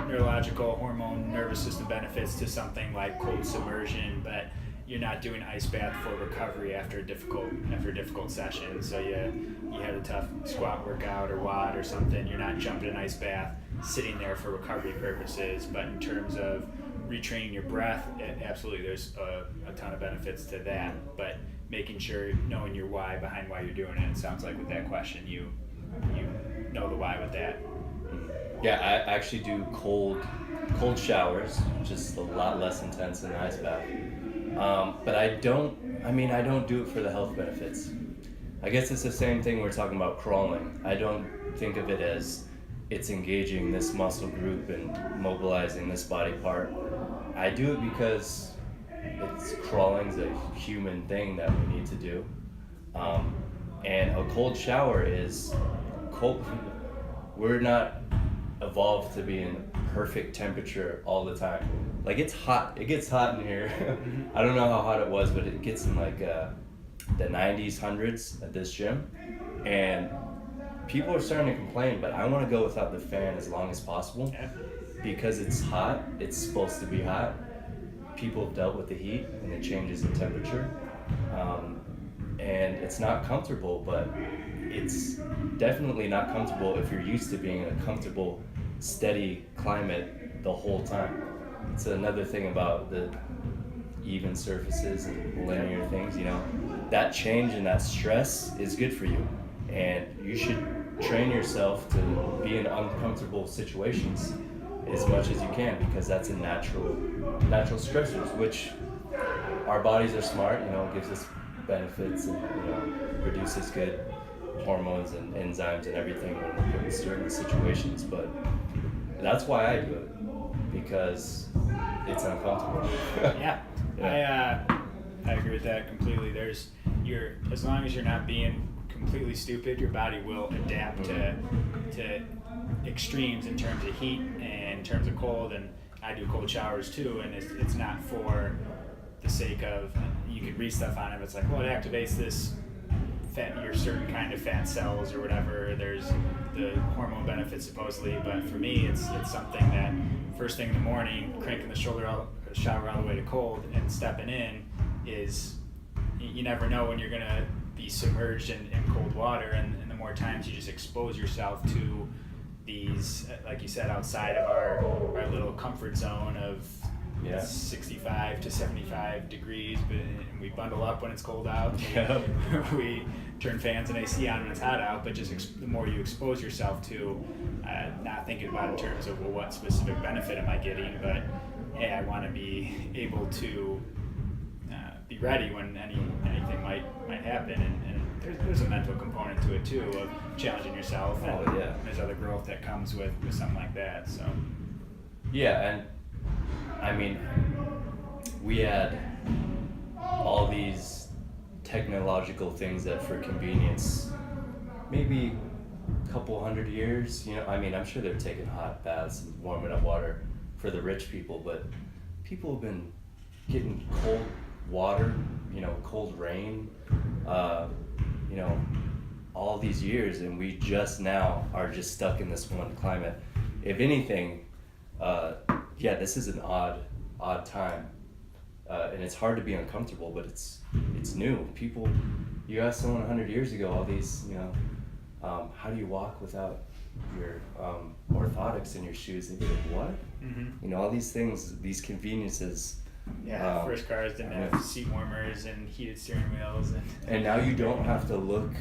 neurological, hormone, nervous system benefits to something like cold submersion, but you're not doing ice bath for recovery after a difficult session. So you had a tough squat workout or WOD or something, you're not jumping in an ice bath sitting there for recovery purposes. But in terms of retraining your breath, absolutely there's a ton of benefits to that. But making sure, knowing your why behind why you're doing it. It sounds like with that question you know the why with that. Yeah, I actually do cold showers, just a lot less intense than an ice bath. But I don't do it for the health benefits. I guess it's the same thing we're talking about crawling. I don't think of it as it's engaging this muscle group and mobilizing this body part. I do it because crawling's a human thing that we need to do. And a cold shower is cold. We're not evolved to be in perfect temperature all the time. Like it's hot. It gets hot in here. I don't know how hot it was, but it gets in like the 90s, 100s at this gym, and people are starting to complain. But I want to go without the fan as long as possible because it's hot. It's supposed to be hot. People have dealt with the heat and the changes in temperature, and it's not comfortable. But it's definitely not comfortable if you're used to being in a comfortable, steady climate the whole time. It's another thing about the even surfaces and linear things, you know, that change and that stress is good for you. And you should train yourself to be in uncomfortable situations as much as you can, because that's a natural stressors, which our bodies are smart, you know, gives us benefits and, you know, produces good hormones and enzymes and everything when we're put in certain situations. But that's why I do it, because it's uncomfortable. Yeah. I agree with that completely. As long as you're not being completely stupid, your body will adapt to extremes in terms of heat and in terms of cold. And I do cold showers too, and it's not for the sake of, you could read stuff on it, but it's like, well, it activates this your certain kind of fat cells or whatever. There's the hormone benefits supposedly, but for me it's something that first thing in the morning, cranking the shower all the way to cold and stepping in is, you never know when you're gonna be submerged in cold water, and the more times you just expose yourself to these, like you said, outside of our little comfort zone of 65 to 75 degrees, but we bundle up when it's cold out. We turn fans and AC on when it's hot out, but just the more you expose yourself to, not thinking about in terms of, well, what specific benefit am I getting, but hey, I want to be able to be ready when anything might happen, and there's a mental component to it too, of challenging yourself, and there's other growth that comes with something like that. So and I mean, we had all these technological things that for convenience, maybe a couple 100 years, you know, I mean, I'm sure they're taking hot baths and warming up water for the rich people, but people have been getting cold water, you know, cold rain, you know, all these years, and we just now are just stuck in this one climate. If anything, this is an odd time, and it's hard to be uncomfortable, but it's new. People, you ask someone 100 years ago, all these, you know, how do you walk without your orthotics in your shoes? They'd be like, what? Mm-hmm. You know, all these things, these conveniences. First cars didn't have seat warmers and heated steering wheels, and now you don't have to look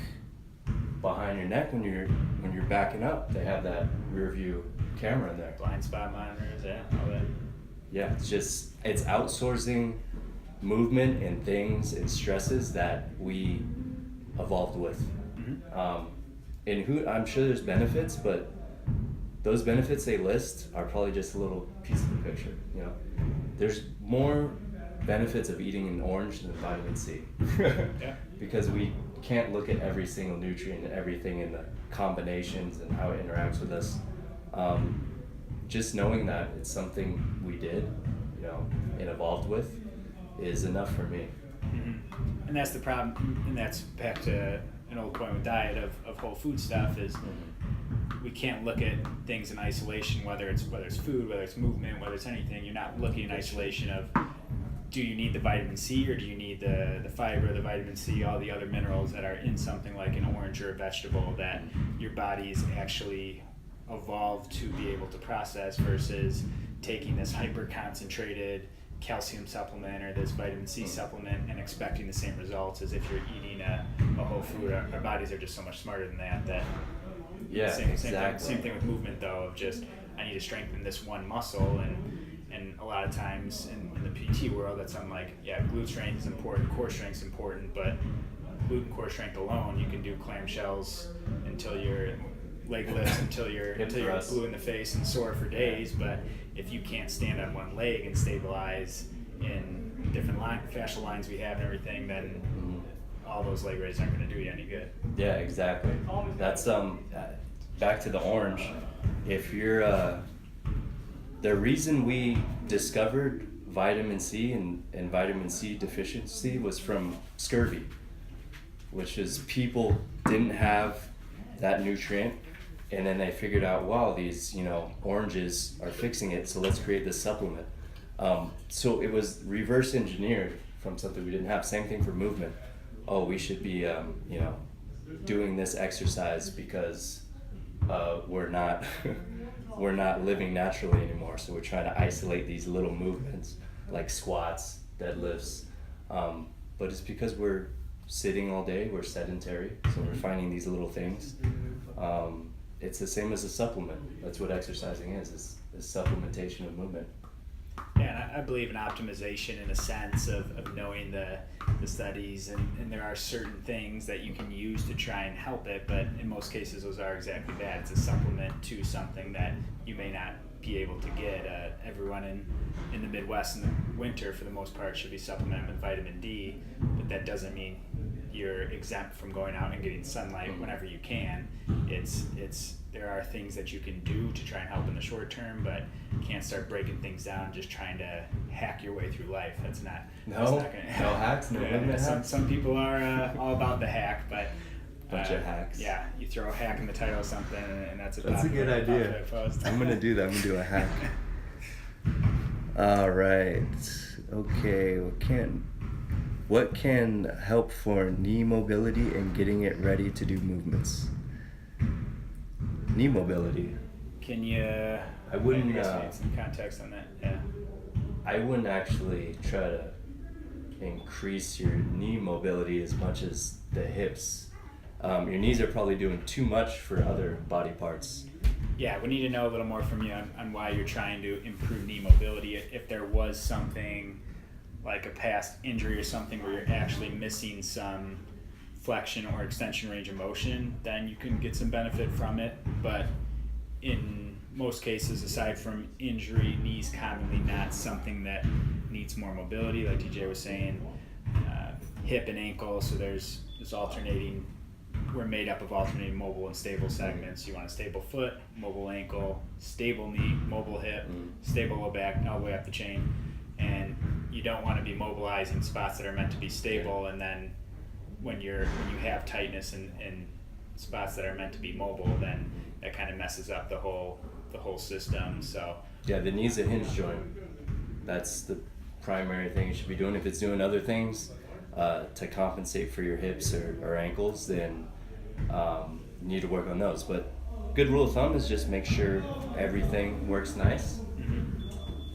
behind your neck when you're backing up. They have that rear view camera in there. Blind spot monitors, all that. Yeah, it's outsourcing movement and things and stresses that we evolved with. Mm-hmm. And I'm sure there's benefits, but those benefits they list are probably just a little piece of the picture. You know, there's more benefits of eating an orange than vitamin C. Because we can't look at every single nutrient and everything in the combinations and how it interacts with us. Just knowing that it's something we did, you know, and evolved with, is enough for me. Mm-hmm. And that's the problem, and that's back to an old point with diet of whole food stuff, is we can't look at things in isolation, whether it's food, whether it's movement, whether it's anything. You're not looking in isolation of, do you need the vitamin C, or do you need the fiber, the vitamin C, all the other minerals that are in something like an orange or a vegetable that your body's actually evolved to be able to process, versus taking this hyper concentrated calcium supplement or this vitamin C supplement and expecting the same results as if you're eating a whole food. Our bodies are just so much smarter than that. Same thing with movement though, of just, I need to strengthen this one muscle, and a lot of times in the PT world, that's something like, glute strength is important, core strength is important, but glute and core strength alone, you can do clamshells until your leg lifts until you're blue in the face and sore for days. But if you can't stand on one leg and stabilize in different fascial lines we have and everything, then all those leg raises aren't going to do you any good. Yeah, exactly. That's back to the orange, if you're the reason we discovered vitamin C and vitamin C deficiency was from scurvy, which is people didn't have that nutrient, and then they figured out, wow, these oranges are fixing it, so let's create this supplement. So it was reverse engineered from something we didn't have. Same thing for movement. Oh, we should be doing this exercise because we're not we're not living naturally anymore, so we're trying to isolate these little movements like squats, deadlifts, but it's because we're sitting all day, we're sedentary, so we're finding these little things. It's the same as a supplement. That's what exercising is supplementation of movement. Yeah, and I believe in optimization in a sense of knowing the studies, and there are certain things that you can use to try and help it, but in most cases those are exactly that. It's a supplement to something that you may not be able to get. Everyone in the Midwest in the winter, for the most part, should be supplemented with vitamin D, but that doesn't mean you're exempt from going out and getting sunlight whenever you can. There are things that you can do to try and help in the short term, but you can't start breaking things down just trying to hack your way through life. That's not gonna hacks, no limit hacks. Some people are all about the hack, but bunch of hacks. Yeah, you throw a hack in the title of something, and that's a good idea. I'm gonna do that. I'm gonna do a hack. All right. Okay. What can help for knee mobility and getting it ready to do movements? Knee mobility. Can you? I wouldn't. Need some context on that. Yeah. I wouldn't actually try to increase your knee mobility as much as the hips. Your knees are probably doing too much for other body parts. Yeah, we need to know a little more from you on why you're trying to improve knee mobility. If there was something like a past injury or something where you're actually missing some flexion or extension range of motion, then you can get some benefit from it. But in most cases, aside from injury, knees commonly not something that needs more mobility, like DJ was saying. Hip and ankle, so there's alternating. We're made up of alternating mobile and stable segments. You want a stable foot, mobile ankle, stable knee, mobile hip, stable low back, all the way up the chain. And you don't want to be mobilizing spots that are meant to be stable, and then when you have tightness in spots that are meant to be mobile, then that kind of messes up the whole system. So yeah, the knee's a hinge joint. That's the primary thing you should be doing. If it's doing other things to compensate for your hips or ankles, then you need to work on those. But good rule of thumb is just make sure everything works nice.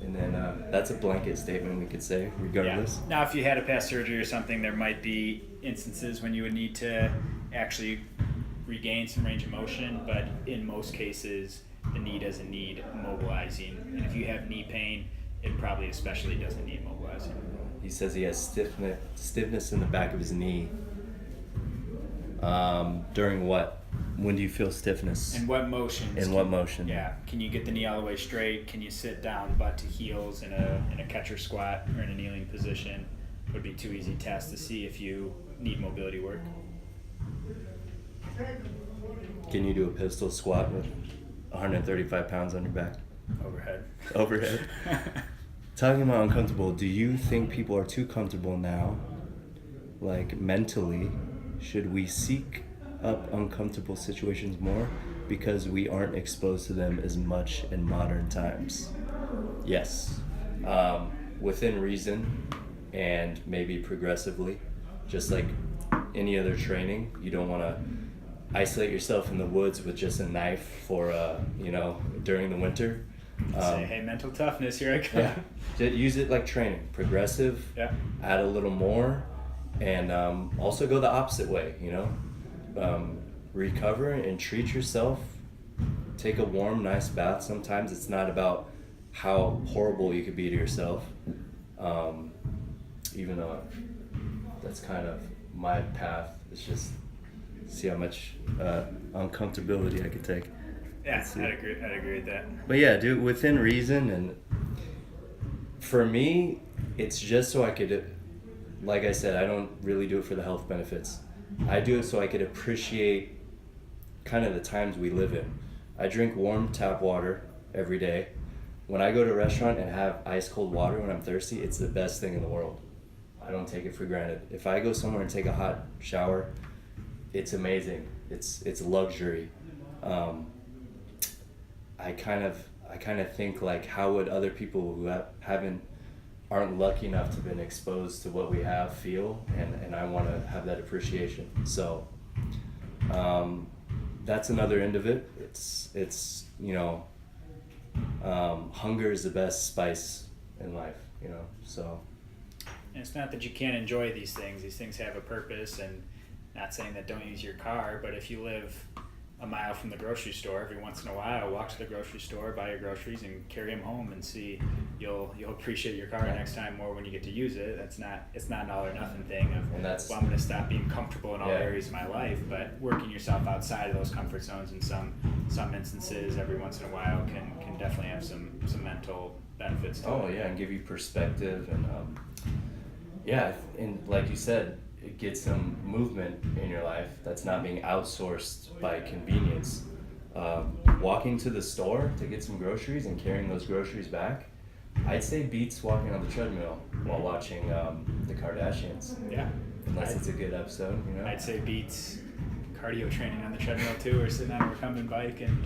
And then that's a blanket statement we could say, regardless. Yeah. Now, if you had a past surgery or something, there might be instances when you would need to actually regain some range of motion, but in most cases, the knee doesn't need mobilizing. And if you have knee pain, it probably especially doesn't need mobilizing. He says he has stiffness in the back of his knee. During what? When do you feel stiffness? In what motions? In what motion? Yeah. Can you get the knee all the way straight? Can you sit down butt to heels in a catcher squat or in a kneeling position? Would be two easy tests to see if you need mobility work. Can you do a pistol squat with 135 pounds on your back? Overhead. Talking about uncomfortable, do you think people are too comfortable now? Like mentally, should we seek up uncomfortable situations more because we aren't exposed to them as much in modern times? Yes. Within reason and maybe progressively, just like any other training, you don't want to isolate yourself in the woods with just a knife for during the winter. Say, hey, mental toughness, here I go. Yeah, use it like training, progressive. Yeah. Add a little more, and also go the opposite way. Recover and treat yourself. Take a warm, nice bath. Sometimes it's not about how horrible you could be to yourself, even though that's kind of my path. It's just see how much uncomfortability I could take. Yeah, I'd agree with that. But yeah, do it within reason, and for me, it's just so I could, like I said, I don't really do it for the health benefits. I do it so I could appreciate kind of the times we live in. I drink warm tap water every day. When I go to a restaurant and have ice cold water when I'm thirsty, it's the best thing in the world. I don't take it for granted. If I go somewhere and take a hot shower, it's amazing. It's a luxury. I kind of think like, how would other people who aren't lucky enough to have been exposed to what we have feel, and I want to have that appreciation. So that's another end of it. It's hunger is the best spice in life, so. And it's not that you can't enjoy these things have a purpose, and not saying that don't use your car, but if you live a mile from the grocery store, every once in a while walk to the grocery store, buy your groceries, and carry them home, and see you'll appreciate your car next time more when you get to use it. It's not an all or nothing thing of, I'm going to stop being comfortable in all areas of my life, but working yourself outside of those comfort zones in some instances every once in a while can definitely have some mental benefits to it. And give you perspective, and and like you said, it gets some movement in your life that's not being outsourced by convenience. Walking to the store to get some groceries and carrying those groceries back, I'd say beats walking on the treadmill while watching the Kardashians. Yeah. Unless it's a good episode, I'd say beats cardio training on the treadmill too, or sitting on a recumbent bike and.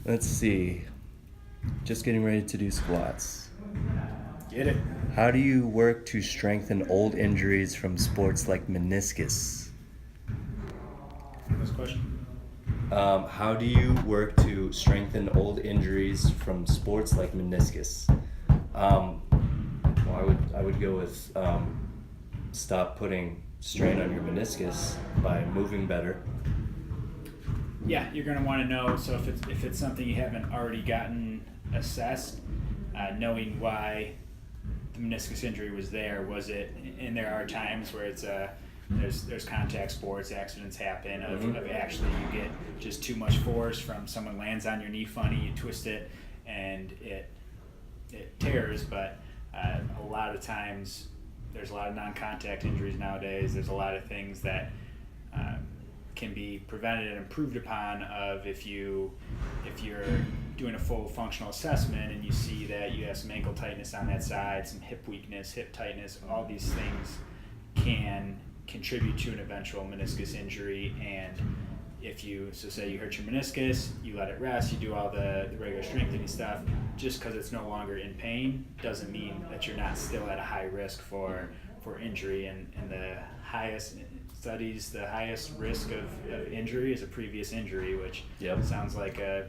Let's see. Just getting ready to do squats. Get it. How do you work to strengthen old injuries from sports like meniscus? Next question. How do you work to strengthen old injuries from sports like meniscus? I would go with stop putting strain on your meniscus by moving better. Yeah, you're going to want to know. So if it's something you haven't already gotten assessed, knowing why the meniscus injury was there. Was it? And there are times where it's there's contact sports, accidents happen of actually you get just too much force from someone lands on your knee funny, you twist it, and it tears. But a lot of times there's a lot of non-contact injuries nowadays. There's a lot of things that can be prevented and improved upon if you're doing a full functional assessment and you see that you have some ankle tightness on that side, some hip weakness, hip tightness. All these things can contribute to an eventual meniscus injury. And say you hurt your meniscus, you let it rest, you do all the regular strengthening stuff, just because it's no longer in pain doesn't mean that you're not still at a high risk for injury. And the highest studies, the highest risk of injury is a previous injury, which sounds like a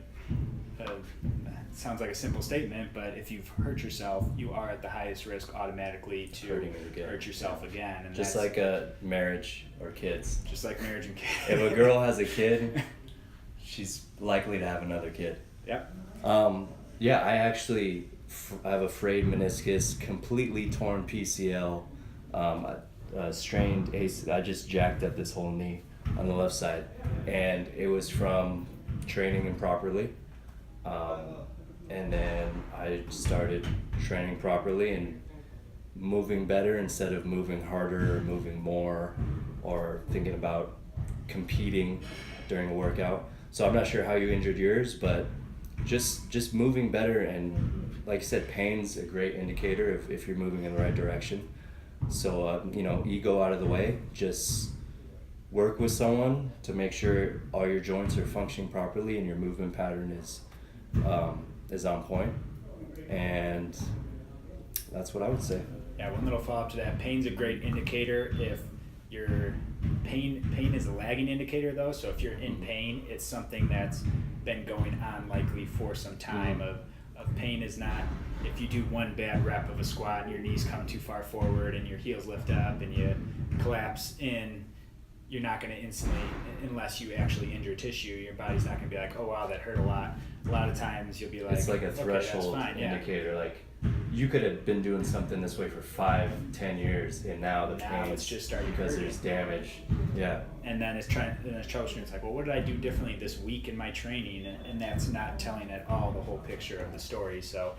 simple statement, but if you've hurt yourself, you are at the highest risk automatically to hurt yourself again. And just like a marriage or kids. Just like marriage and kids. If a girl has a kid, she's likely to have another kid. Yep. I actually have a frayed meniscus, completely torn PCL, strained ACL. I just jacked up this whole knee on the left side, and it was from training improperly. And then I started training properly and moving better instead of moving harder or moving more or thinking about competing during a workout. So I'm not sure how you injured yours, but just moving better. And like you said, pain's a great indicator if you're moving in the right direction. So, ego out of the way, just work with someone to make sure all your joints are functioning properly and your movement pattern is on point, and that's what I would say. Yeah, one little follow-up to that. Pain's a great indicator. If your pain is a lagging indicator though, so if you're in pain, it's something that's been going on likely for some time. Of pain is not, if you do one bad rep of a squat and your knees come too far forward and your heels lift up and you collapse in, you're not going to instantly, unless you actually injure tissue, your body's not going to be like, oh wow, that hurt a lot. A lot of times you'll be like, it's like a threshold indicator. Like you could have been doing something this way for 5-10 years, and now the pain it's just starting because hurting. There's damage. Yeah. And then it's troubleshooting. It's like, well, what did I do differently this week in my training? And that's not telling at all the whole picture of the story. So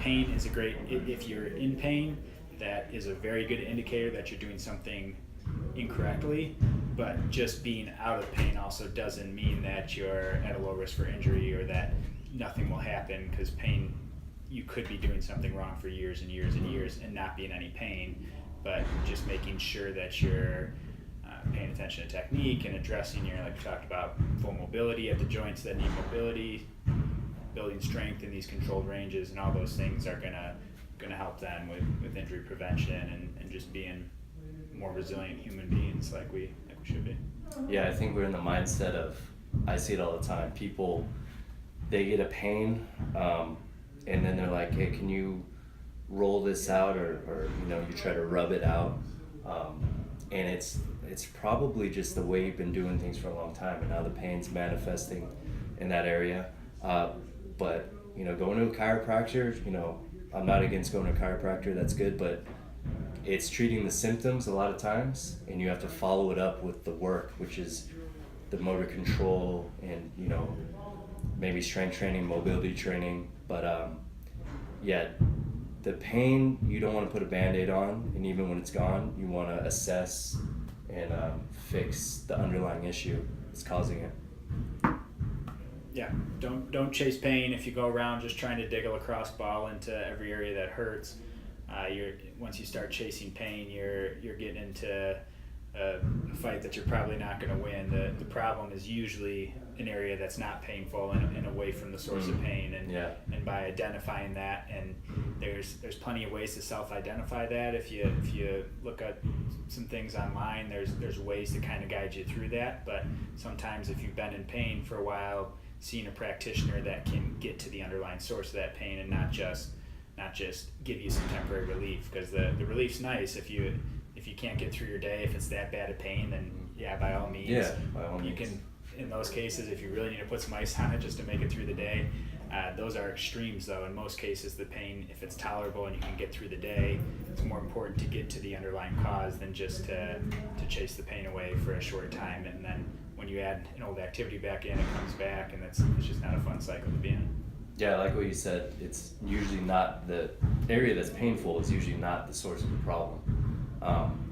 pain is a great, if you're in pain, that is a very good indicator that you're doing something incorrectly, but just being out of pain also doesn't mean that you're at a low risk for injury or that nothing will happen, because pain, you could be doing something wrong for years and years and years and not be in any pain, but just making sure that you're paying attention to technique and addressing your, like we talked about, full mobility at the joints that need mobility, building strength in these controlled ranges, and all those things are gonna help then with injury prevention and just being more resilient human beings like we should be. Yeah, I think we're in the mindset of, I see it all the time, people, they get a pain, and then they're like, hey, can you roll this out, or you try to rub it out, and it's probably just the way you've been doing things for a long time, and now the pain's manifesting in that area. But going to a chiropractor, I'm not against going to a chiropractor, that's good, but it's treating the symptoms a lot of times, and you have to follow it up with the work, which is the motor control and maybe strength training, mobility training. But the pain, you don't want to put a Band-Aid on, and even when it's gone, you want to assess and fix the underlying issue that's causing it. Yeah, don't chase pain. If you go around just trying to dig a lacrosse ball into every area that hurts, once you start chasing pain, you're getting into a fight that you're probably not going to win. The problem is usually an area that's not painful and away from the source of pain, and by identifying that, and there's plenty of ways to self-identify that. If you look at some things online, there's ways to kind of guide you through that. But sometimes if you've been in pain for a while, seeing a practitioner that can get to the underlying source of that pain and not just give you some temporary relief, because the relief's nice if you can't get through your day. If it's that bad of pain, then by all means, you can, in those cases, if you really need to put some ice on it just to make it through the day. Those are extremes, though. In most cases, the pain, if it's tolerable and you can get through the day, it's more important to get to the underlying cause than just to chase the pain away for a short time, and then when you add an old activity back in, it comes back, and it's just not a fun cycle to be in. Yeah, like what you said, it's usually not the area that's painful is usually not the source of the problem.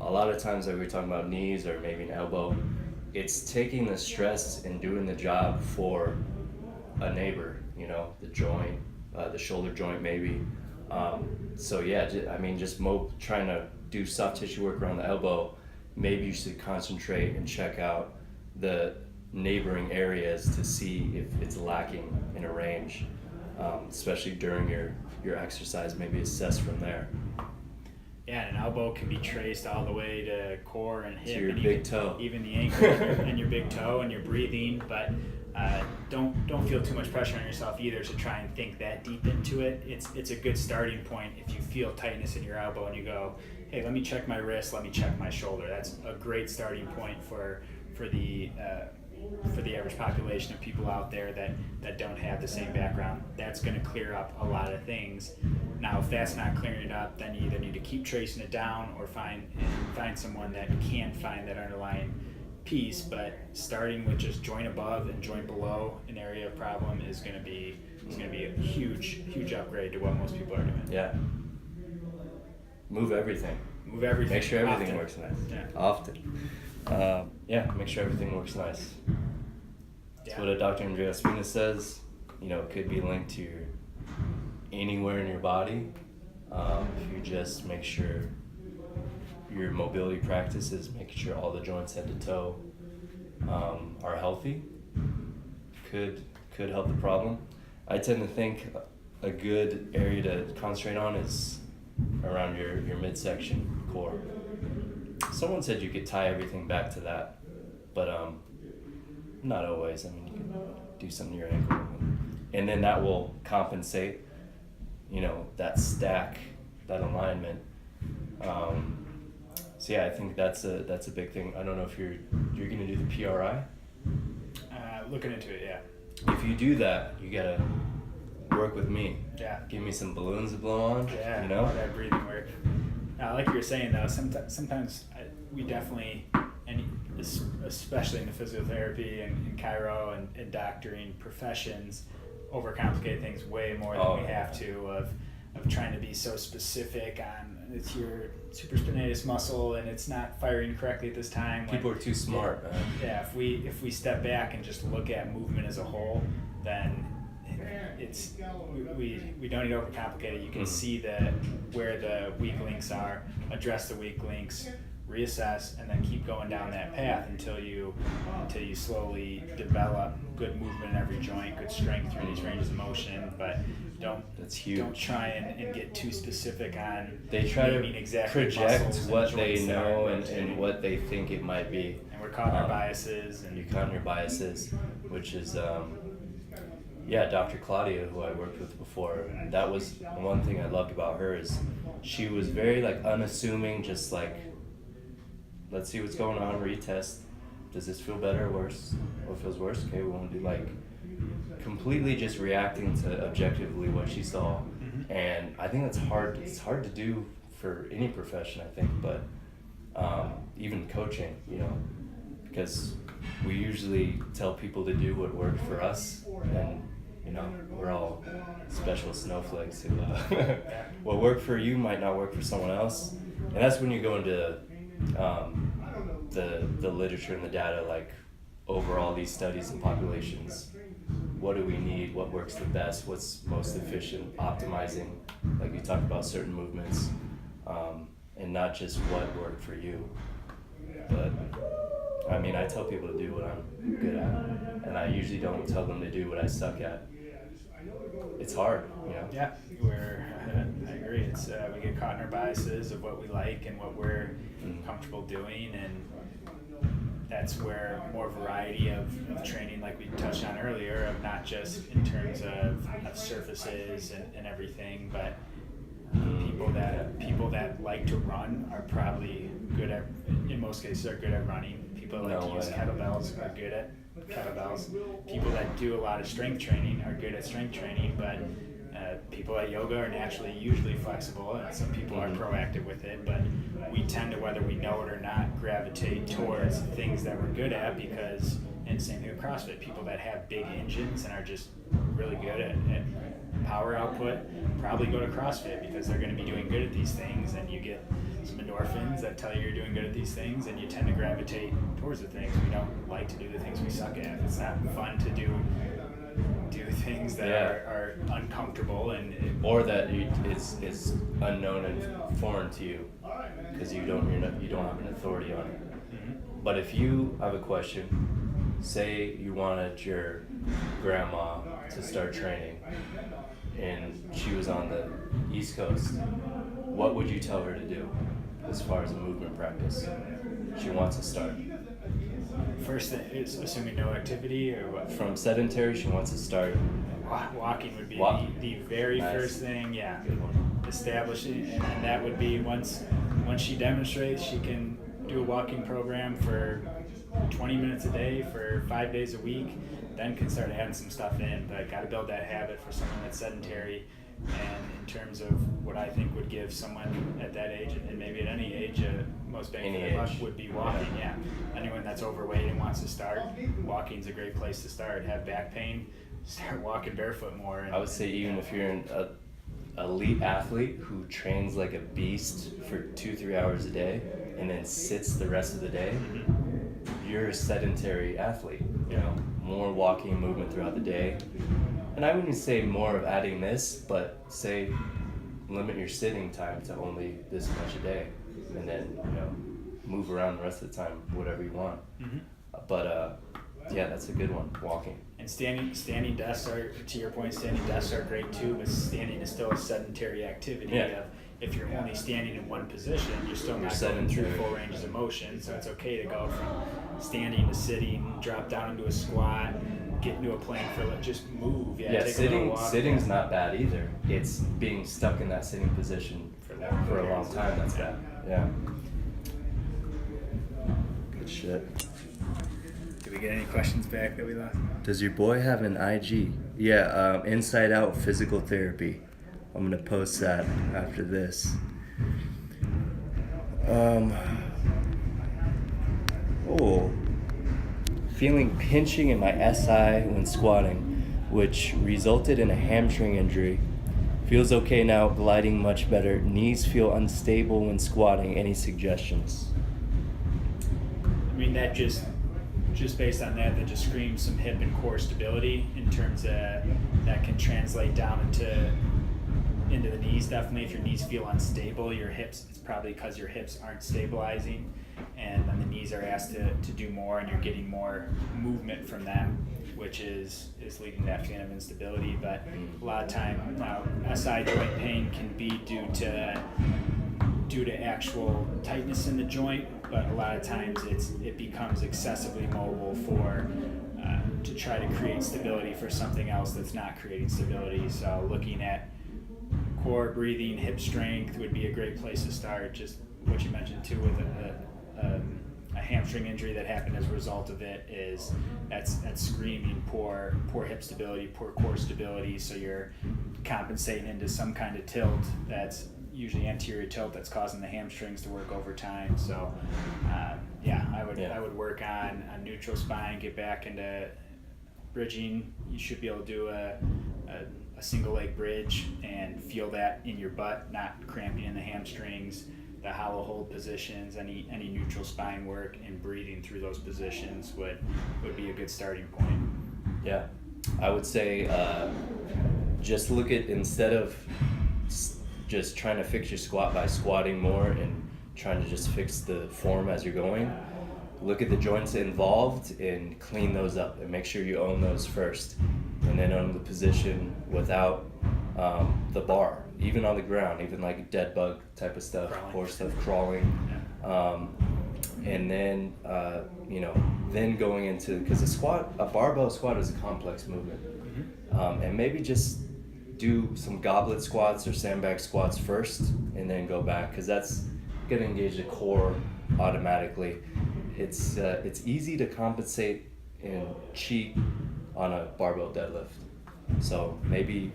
A lot of times, like we were talking about knees or maybe an elbow, it's taking the stress and doing the job for a neighbor, the joint, the shoulder joint maybe. Just trying to do soft tissue work around the elbow, maybe you should concentrate and check out the neighboring areas to see if it's lacking in a range, especially during your exercise, maybe assess from there. Yeah, and an elbow can be traced all the way to core and hip, to your and big toe, even the ankle and your big toe and your breathing. But don't feel too much pressure on yourself either to try and think that deep into it. It's a good starting point if you feel tightness in your elbow and you go, hey, let me check my wrist, let me check my shoulder. That's a great starting point for the average population of people out there that don't have the same background. That's going to clear up a lot of things. Now, if that's not clearing it up, then you either need to keep tracing it down or find someone that can find that underlying piece. But starting with just joint above and joint below an area of problem is going to be a huge upgrade to what most people are doing. Yeah. Move everything. Make sure everything works nice. Yeah. Often. Make sure everything works nice. That's what Dr. Andrea Spina says. It could be linked to anywhere in your body. If you just make sure your mobility practices, making sure all the joints head to toe are healthy, could help the problem. I tend to think a good area to concentrate on is around your midsection core. Someone said you could tie everything back to that, but not always. I mean, you can do something to your ankle, and then that will compensate, that stack, that alignment. I think that's a big thing. I don't know if you're gonna do the PRI. Looking into it, yeah. If you do that, you gotta work with me. Yeah. Give me some balloons to blow on. Yeah. That breathing work. Like you were saying though, sometimes we definitely, and especially in the physiotherapy and chiro and doctoring professions, overcomplicate things way more than we have to, of trying to be so specific on it's your supraspinatus muscle and it's not firing correctly at this time. People are too smart, man. Yeah, if we step back and just look at movement as a whole, then it's we don't need to overcomplicate it. You can see that where the weak links are, address the weak links, reassess, and then keep going down that path until you slowly develop good movement in every joint, good strength through these ranges of motion. But That's huge. Don't try and get too specific on. They try to exactly project what they joints know and what they think it might be. And we're caught in our biases. You caught in your biases, which is Dr. Claudia, who I worked with before. That was one thing I loved about her, is she was very like unassuming, just like, let's see what's going on, retest. Does this feel better or worse? What feels worse? Okay, we want to do like completely just reacting to objectively what she saw. And I think that's hard. It's hard to do for any profession, I think, but even coaching, because we usually tell people to do what worked for us, and we're all special snowflakes who what worked for you might not work for someone else. And that's when you go into the literature and the data, like over all these studies and populations. What do we need? What works the best? What's most efficient? Optimizing, like you talked about certain movements, and not just what worked for you. But I mean, I tell people to do what I'm good at, and I usually don't tell them to do what I suck at. It's hard, Yeah, I agree. It's we get caught in our biases of what we like and what we're comfortable doing, and that's where more variety of training, like we touched on earlier, of not just in terms of surfaces and everything, but people that like to run are probably good at, in most cases, are good at running. People that like to use kettlebells are good at kettlebells. People that do a lot of strength training are good at strength training, but people at yoga are naturally usually flexible, and some people are proactive with it, but we tend to, whether we know it or not, gravitate towards things that we're good at, because, and same thing with CrossFit, people that have big engines and are just really good at power output probably go to CrossFit because they're going to be doing good at these things, and you get some endorphins that tell you you're doing good at these things, and you tend to gravitate towards the things. We don't like to do the things we suck at. It's not fun to do things that are uncomfortable or that it's unknown and foreign to you, because you don't have an authority on it. But if you have a question, say you wanted your grandma to start training and she was on the East Coast, what would you tell her to do as far as a movement practice she wants to start? First thing is assuming no activity, or what? From sedentary, she wants to start. Walking would be the very first thing, Good one. Establishing, and that would be once she demonstrates she can do a walking program for 20 minutes a day for 5 days a week, then can start adding some stuff in. But got to build that habit for someone that's sedentary. And in terms of what I think would give someone at that age, and maybe at any age, most bang for their buck would be walking. Yeah, anyone that's overweight and wants to start, walking's a great place to start. Have back pain, start walking barefoot more. And, I would say even if you're an elite athlete who trains like a beast for 2-3 hours a day and then sits the rest of the day, you're a sedentary athlete. More walking movement throughout the day. And I wouldn't say more of adding this, but say limit your sitting time to only this much a day, and then move around the rest of the time, whatever you want. But that's a good one, walking. And standing desks are, to your point, standing desks are great too, but standing is still a sedentary activity. Yeah. If you're only standing in one position, you're still not going through full ranges of motion. So it's okay to go from standing to sitting, drop down into a squat, get into a plank for just move. Yeah, sitting's not bad either. It's being stuck in that sitting position for a long time that's bad. Yeah. Good shit. Did we get any questions back that we lost? Does your boy have an IG? Yeah, Inside Out Physical Therapy. I'm gonna post that after this. Feeling pinching in my SI when squatting, which resulted in a hamstring injury. Feels okay now, gliding much better. Knees feel unstable when squatting. Any suggestions? I mean, that just based on that just screams some hip and core stability in terms of that can translate down into the knees. Definitely, if your knees feel unstable, your hips, it's probably because your hips aren't stabilizing, and then the knees are asked to do more, and you're getting more movement from them, which is leading to that feeling of instability. But a lot of time now, SI joint pain can be due to actual tightness in the joint, but a lot of times it becomes excessively mobile to try to create stability for something else that's not creating stability. So looking at core, breathing, hip strength would be a great place to start. Just what you mentioned too with a hamstring injury that happened as a result of it is that's screaming poor hip stability, poor core stability. So you're compensating into some kind of tilt that's usually anterior tilt that's causing the hamstrings to work overtime. So I would work on neutral spine, get back into bridging. You should be able to do a single leg bridge and feel that in your butt, not cramping in the hamstrings. The hollow hold positions, any neutral spine work, and breathing through those positions would be a good starting point. Yeah, I would say just look at, instead of just trying to fix your squat by squatting more and trying to just fix the form as you're going, look at the joints involved and clean those up and make sure you own those first, and then own the position without the bar, even on the ground, even like dead bug type of stuff, or stuff crawling. And then then going into, because a barbell squat is a complex movement. And maybe just do some goblet squats or sandbag squats first and then go back, because that's going to engage the core automatically. It's easy to compensate and cheat on a barbell deadlift, so maybe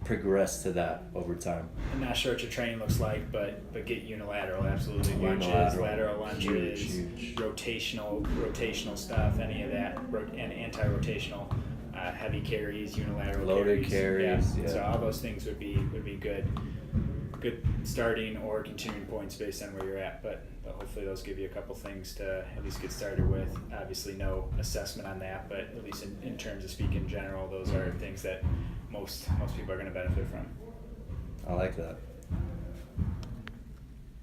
progress to that over time. I'm not sure what your training looks like, but get unilateral, absolutely. Lunges, lateral lunges, huge. rotational stuff, any of that, and anti-rotational, heavy carries, unilateral loaded carries. Yeah. So all those things would be good starting or continuing points based on where you're at, but hopefully those give you a couple things to at least get started with. Obviously no assessment on that, but at least in terms of speaking in general, those are things that most people are going to benefit from. I like that.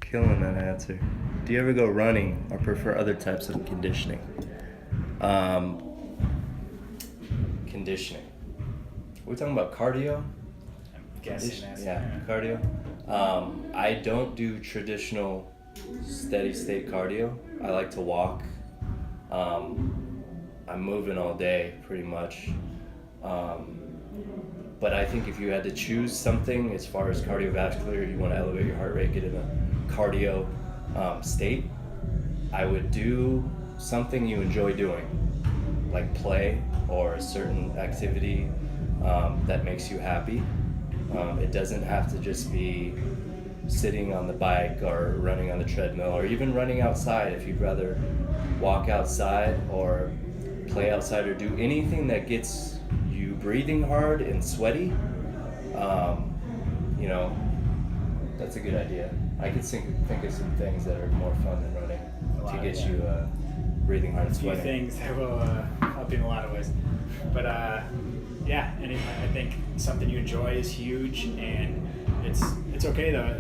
Killing that answer. Do you ever go running or prefer other types of conditioning? Conditioning. We're talking about cardio? I'm guessing that's cardio. I don't do traditional steady state cardio. I like to walk. I'm moving all day pretty much. But I think if you had to choose something as far as cardiovascular, you want to elevate your heart rate, get in a cardio state, I would do something you enjoy doing, like play or a certain activity that makes you happy. It doesn't have to just be sitting on the bike or running on the treadmill or even running outside. If you'd rather walk outside or play outside or do anything that gets you breathing hard and sweaty, that's a good idea. I could think of some things that are more fun than running to get you breathing hard and sweating. A few things that will help you in a lot of ways. But and I think something you enjoy is huge, and it's okay though.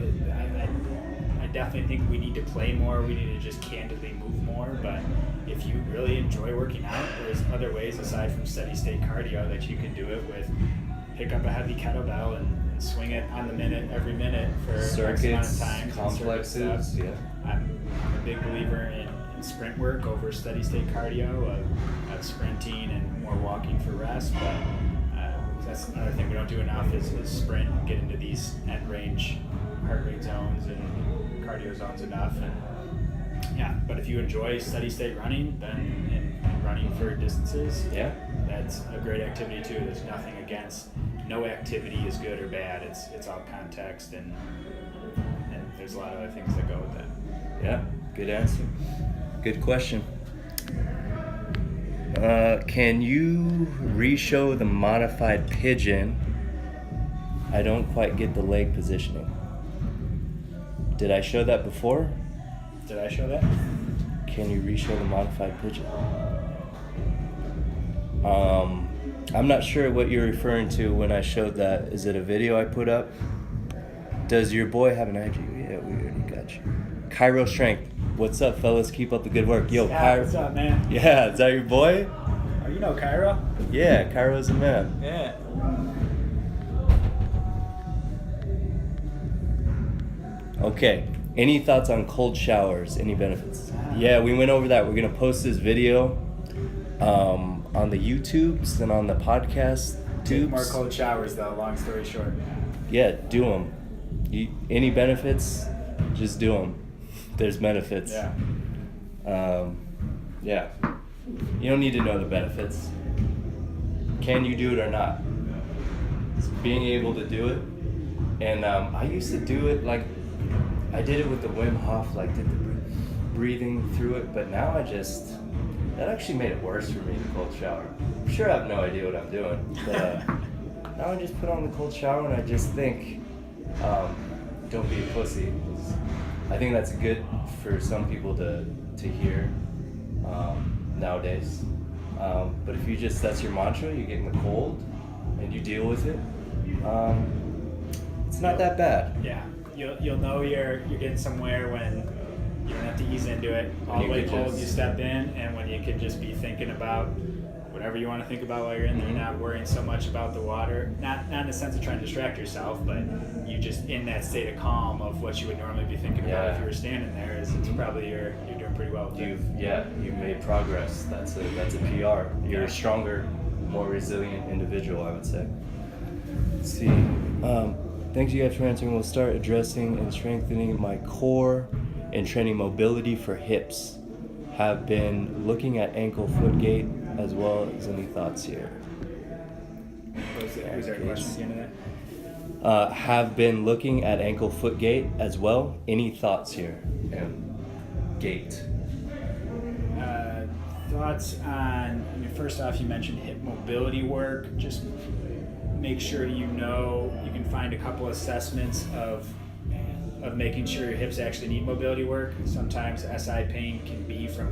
I definitely think we need to play more. We need to just candidly move more. But if you really enjoy working out, there's other ways aside from steady state cardio that you can do it with. Pick up a heavy kettlebell and swing it on the minute every minute for circuits, X amount of time. complexes. Yeah. I'm a big believer in sprint work over steady state cardio, of sprinting and more walking for rest. But that's another thing we don't do enough is sprint and get into these end range heart rate zones and cardio zones enough. And but if you enjoy steady state running, then and running for distances, that's a great activity too. There's nothing against. No activity is good or bad. It's all context, and there's a lot of other things that go with that. Yeah, good answer. Good question. Can you re-show the modified pigeon I don't quite get the leg positioning. Did I show that before? Did I show that? Can you re-show the modified pigeon? I'm not sure what you're referring to when I showed that. Is it a video I put up? Does your boy have an IG? Yeah, we already got you. Cairo Strength. What's up, fellas? Keep up the good work. Yo, Scott, Cairo. what's up, man? Yeah, is that your boy? Oh, you know Cairo? Yeah, Cairo's a man. Yeah. Okay. Any thoughts on cold showers? Any benefits? Yeah, we went over that. We're going to post this video on the YouTubes and on the podcast Take more tubes. cold showers, though, long story short. Yeah, do them. Any benefits? Just do them. There's benefits. Yeah. Yeah. You don't need to know the benefits. Can you do it or not? It's being able to do it. And I used to do it like, I did it with the Wim Hof, like did the breathing through it, but now that actually made it worse for me, the cold shower. I'm sure I have no idea what I'm doing, but now I just put on the cold shower and I just think, don't be a pussy. I think that's good for some people to hear nowadays. But if you that's your mantra, you get in the cold and you deal with it, it's not that bad. Yeah. You'll know you're getting somewhere when you don't have to ease into it. All the way cold, you step in, and when you can just be thinking about whatever you want to think about while you're in there, you're not worrying so much about the water. Not in the sense of trying to distract yourself, but you just in that state of calm of what you would normally be thinking about if you were standing there. It's probably you're doing pretty well with it. You've made progress. That's a PR. You're a stronger, more resilient individual, I would say. Let's see. Thanks you guys for answering. We'll start addressing and strengthening my core and training mobility for hips. Have been looking at ankle foot gait as well as any thoughts here. Was there a question at the end of that? Have been looking at ankle foot gait as well. Any thoughts here? And gait. Thoughts on, first off, you mentioned hip mobility work. Just make sure you can find a couple assessments of making sure your hips actually need mobility work. Sometimes SI pain can be from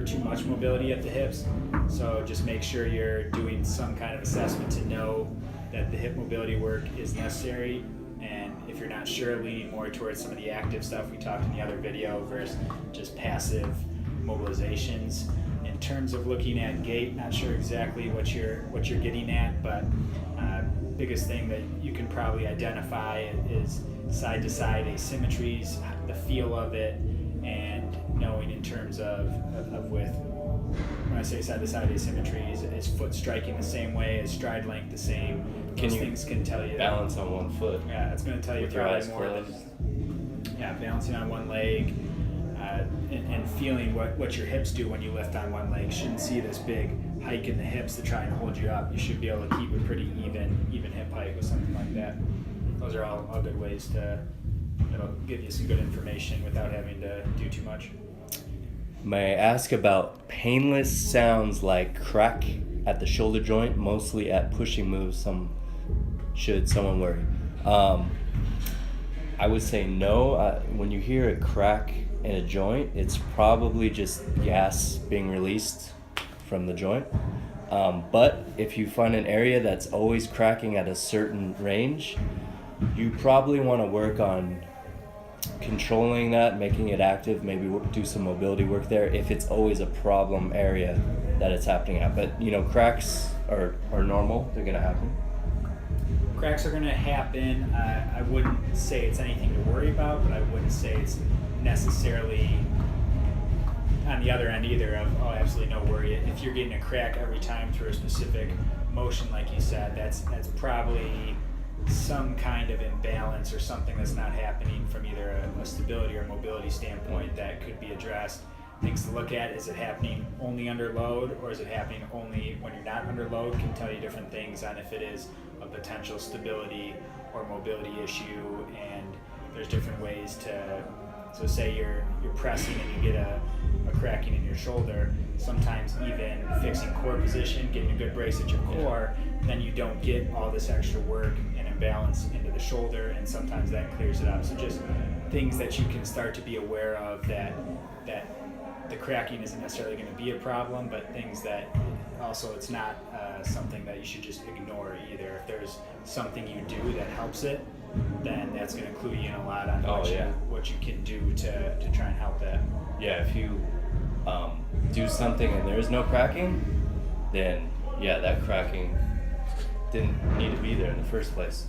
too much mobility at the hips. So just make sure you're doing some kind of assessment to know that the hip mobility work is necessary. And if you're not sure, leaning more towards some of the active stuff we talked in the other video versus just passive mobilizations. In terms of looking at gait, not sure exactly what you're getting at, but biggest thing that you can probably identify is side-to-side asymmetries, the feel of it, and knowing in terms of with, when I say side-to-side asymmetries, is foot striking the same way, is stride length the same? Those things can tell you. Balance on one foot. Yeah, it's going to tell you probably more than balancing on one leg, and feeling what your hips do when you lift on one leg. Shouldn't see this big hike in the hips to try and hold you up. You should be able to keep a pretty even hip hike with something like that. Those are all good ways that'll give you some good information without having to do too much. May I ask about painless sounds like crack at the shoulder joint, mostly at pushing moves? Should someone worry? I would say no. When you hear a crack in a joint, it's probably just gas being released from the joint. But if you find an area that's always cracking at a certain range, you probably want to work on controlling that, making it active, maybe do some mobility work there if it's always a problem area that it's happening at. But cracks are normal, they're going to happen. Cracks are going to happen. I wouldn't say it's anything to worry about, but I wouldn't say it's necessarily on the other end either of, absolutely no worry. If you're getting a crack every time through a specific motion, like you said, that's probably some kind of imbalance or something that's not happening from either a stability or mobility standpoint that could be addressed. Things to look at, is it happening only under load, or is it happening only when you're not under load? Can tell you different things on if it is a potential stability or mobility issue, and there's different ways to So say you're pressing and you get a cracking in your shoulder, sometimes even fixing core position, getting a good brace at your core, then you don't get all this extra work and imbalance into the shoulder, and sometimes that clears it up. So just things that you can start to be aware of that the cracking isn't necessarily going to be a problem, but things that also it's not something that you should just ignore either. If there's something you do that helps it, then that's going to clue you in a lot on what you can do to try and help that. Yeah, if you do something and there is no cracking, then that cracking didn't need to be there in the first place.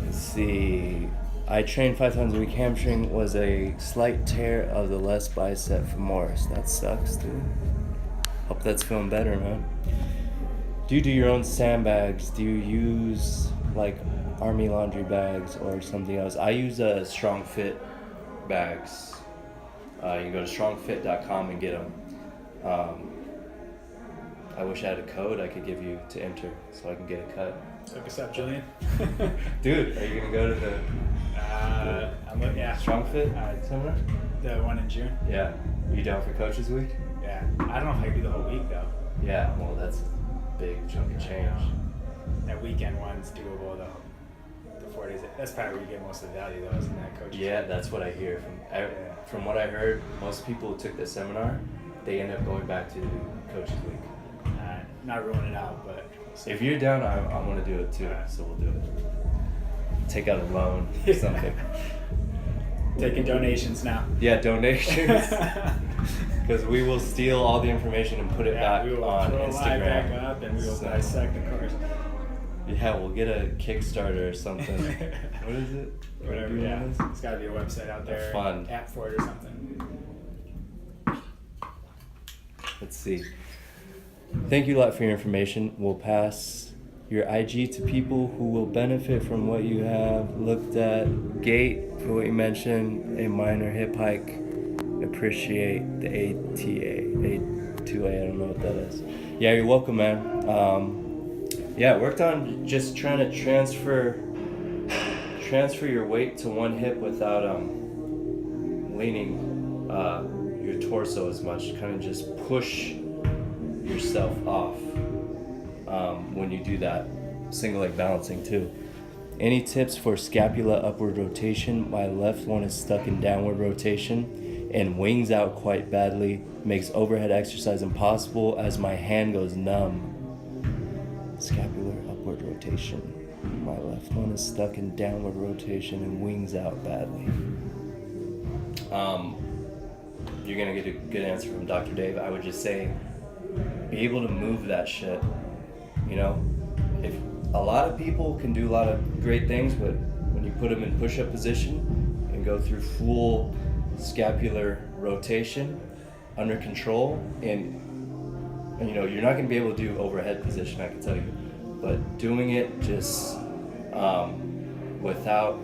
Let's see. I trained 5 times a week. Hamstring was a slight tear of the left bicep femoris. That sucks, dude. Hope that's feeling better, man. Do you do your own sandbags? Do you use like army laundry bags or something else? I use Strong Fit bags. You can go to strongfit.com and get them. I wish I had a code I could give you to enter so I can get a cut. Look us up, Julian. Dude, are you gonna go to the Strong Fit somewhere? The one in June. Yeah. Are you down for Coaches Week? Yeah. I don't know if I can do the whole week though. Yeah, well that's a big chunk of change. That weekend one's doable though. The 4 days. That's probably where you get most of the value though, isn't that, Coaches? Yeah, that's what I hear from what I heard. Most people who took the seminar, they end up going back to Coaches Week. Not ruling it out, but if you're down, I want to do it too. So we'll do it. Take out a loan or something. Taking donations now. Yeah, donations. Because we will steal all the information and put it back we will on throw Instagram. Back up and we will dissect the course. Yeah, we'll get a Kickstarter or something. What is it? Whatever, yeah. It's got to be a website out there. Fun. App for it or something. Let's see. Thank you a lot for your information. We'll pass your IG to people who will benefit from what you have looked at. Gait, for what you mentioned, a minor hip hike. Appreciate the A2A, I don't know what that is. Yeah, you're welcome, man. Worked on just trying to transfer your weight to one hip without leaning your torso as much. Kind of just push yourself off when you do that. Single leg balancing too. Any tips for scapula upward rotation? My left one is stuck in downward rotation and wings out quite badly. Makes overhead exercise impossible as my hand goes numb. Scapular upward rotation. My left one is stuck in downward rotation and wings out badly. You're gonna get a good answer from Dr. Dave. I would just say, be able to move that shit. You know, if a lot of people can do a lot of great things, but when you put them in push-up position and go through full scapular rotation under control, and you know, you're not going to be able to do overhead position, I can tell you, but doing it just without,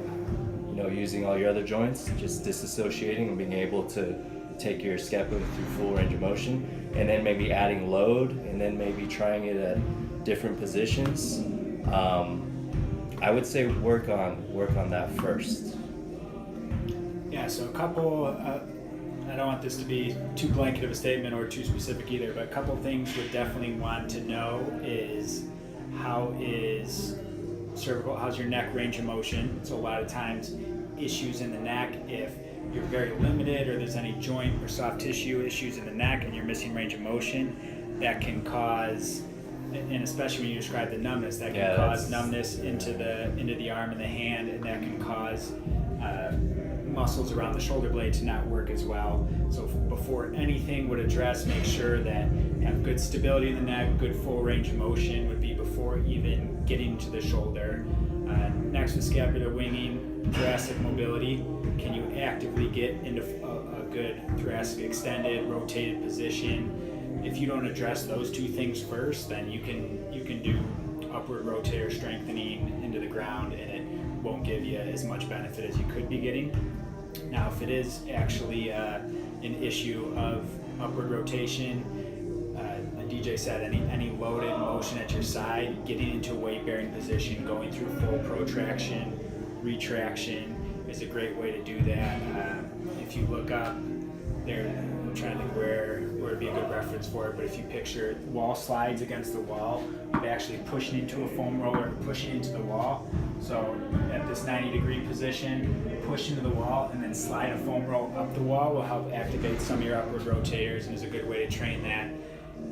you know, using all your other joints, just disassociating and being able to take your scapula through full range of motion, and then maybe adding load, and then maybe trying it at different positions. I would say work on that first. Yeah, so a couple, I don't want this to be too blanket of a statement or too specific either, but a couple things would definitely want to know is how's your neck range of motion? So a lot of times issues in the neck, if you're very limited or there's any joint or soft tissue issues in the neck and you're missing range of motion, that can cause, and especially when you describe the numbness, that can cause numbness into the arm and the hand, and that can cause muscles around the shoulder blade to not work as well. So before anything would address, make sure that have good stability in the neck, good full range of motion would be before even getting to the shoulder. Next with scapular winging, thoracic mobility. Can you actively get into a good thoracic extended, rotated position? If you don't address those two things first, then you can do upward rotator strengthening into the ground, and it won't give you as much benefit as you could be getting. Now, if it is actually an issue of upward rotation, DJ said any loaded motion at your side, getting into a weight-bearing position, going through full protraction, retraction. is a great way to do that. If you look up there, I'm trying to think where would be a good reference for it, but if you picture wall slides against the wall, you're actually pushing into a foam roller and pushing into the wall. So at this 90-degree position, push into the wall and then slide a foam roll up the wall will help activate some of your upward rotators and is a good way to train that.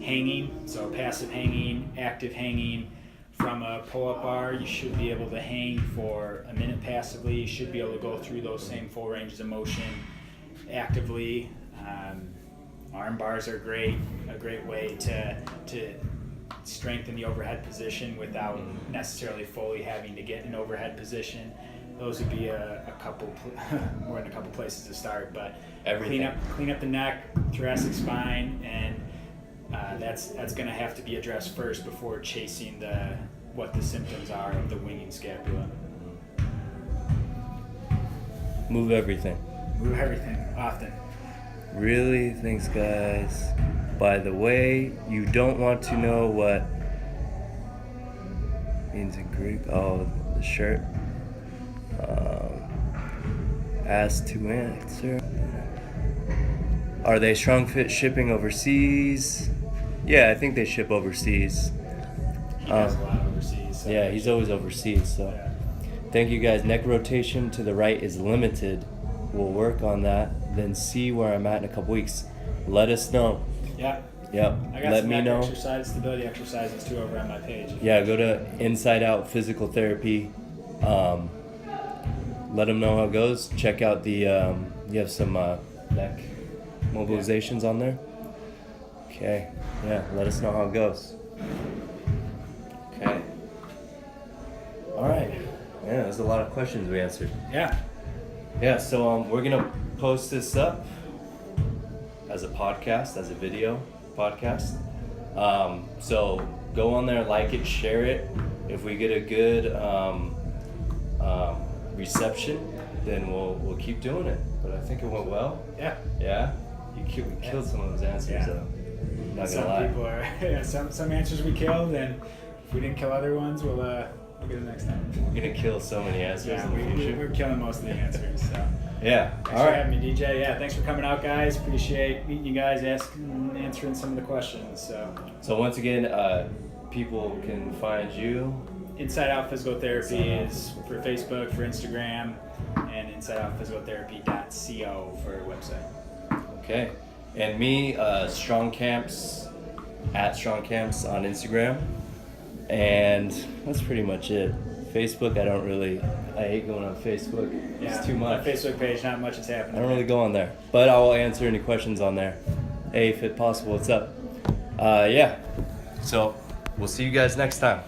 Hanging, so passive hanging, active hanging. From a pull-up bar, you should be able to hang for a minute passively. You should be able to go through those same full ranges of motion actively. Arm bars are a great way to strengthen the overhead position without necessarily fully having to get an overhead position. Those would be a couple, more than a couple places to start, but clean up the neck, thoracic spine, and that's going to have to be addressed first before chasing what the symptoms are of the winging scapula. Move everything. Move everything often. Really? Thanks, guys. By the way, you don't want to know what means in Greek. Oh, the shirt. Asked to answer. Are they Strong Fit shipping overseas? Yeah, I think they ship overseas. He does a lot overseas. So Yeah, he's always overseas. So, yeah. Thank you guys. Neck rotation to the right is limited. We'll work on that. Then see where I'm at in a couple weeks. Let us know. Yeah. Yep. I got Let some me neck know. stability exercises too over on my page. Yeah, go to Inside Out Physical Therapy. Let them know how it goes. Check out the, you have some neck mobilizations on there. Okay, yeah, let us know how it goes. Okay. All right. Yeah, there's a lot of questions we answered. Yeah. Yeah, so we're going to post this up as a podcast, as a video podcast. So go on there, like it, share it. If we get a good reception, then we'll keep doing it. But I think it went well. Yeah. Yeah? We killed some of those answers, Yeah. though. Not Some gonna lie. people are some answers we killed, and if we didn't kill other ones, we'll get it next time. We're gonna kill so many answers Yeah, in the future. we're killing most of the answers. So. Yeah. Thanks All for right. having me, DJ. Yeah, thanks for coming out, guys. Appreciate meeting you guys, answering some of the questions. So once again, people can find you. Inside Out Physical Therapy is for Facebook, for Instagram, and insideoutphysicaltherapy.co for website. Okay. And me, Strong Camps, at Strong Camps on Instagram. And that's pretty much it. Facebook, I hate going on Facebook. It's too much. My Facebook page, not much is happening. I don't really go on there. But I will answer any questions on there. Hey, if it possible, what's up? Yeah. So we'll see you guys next time.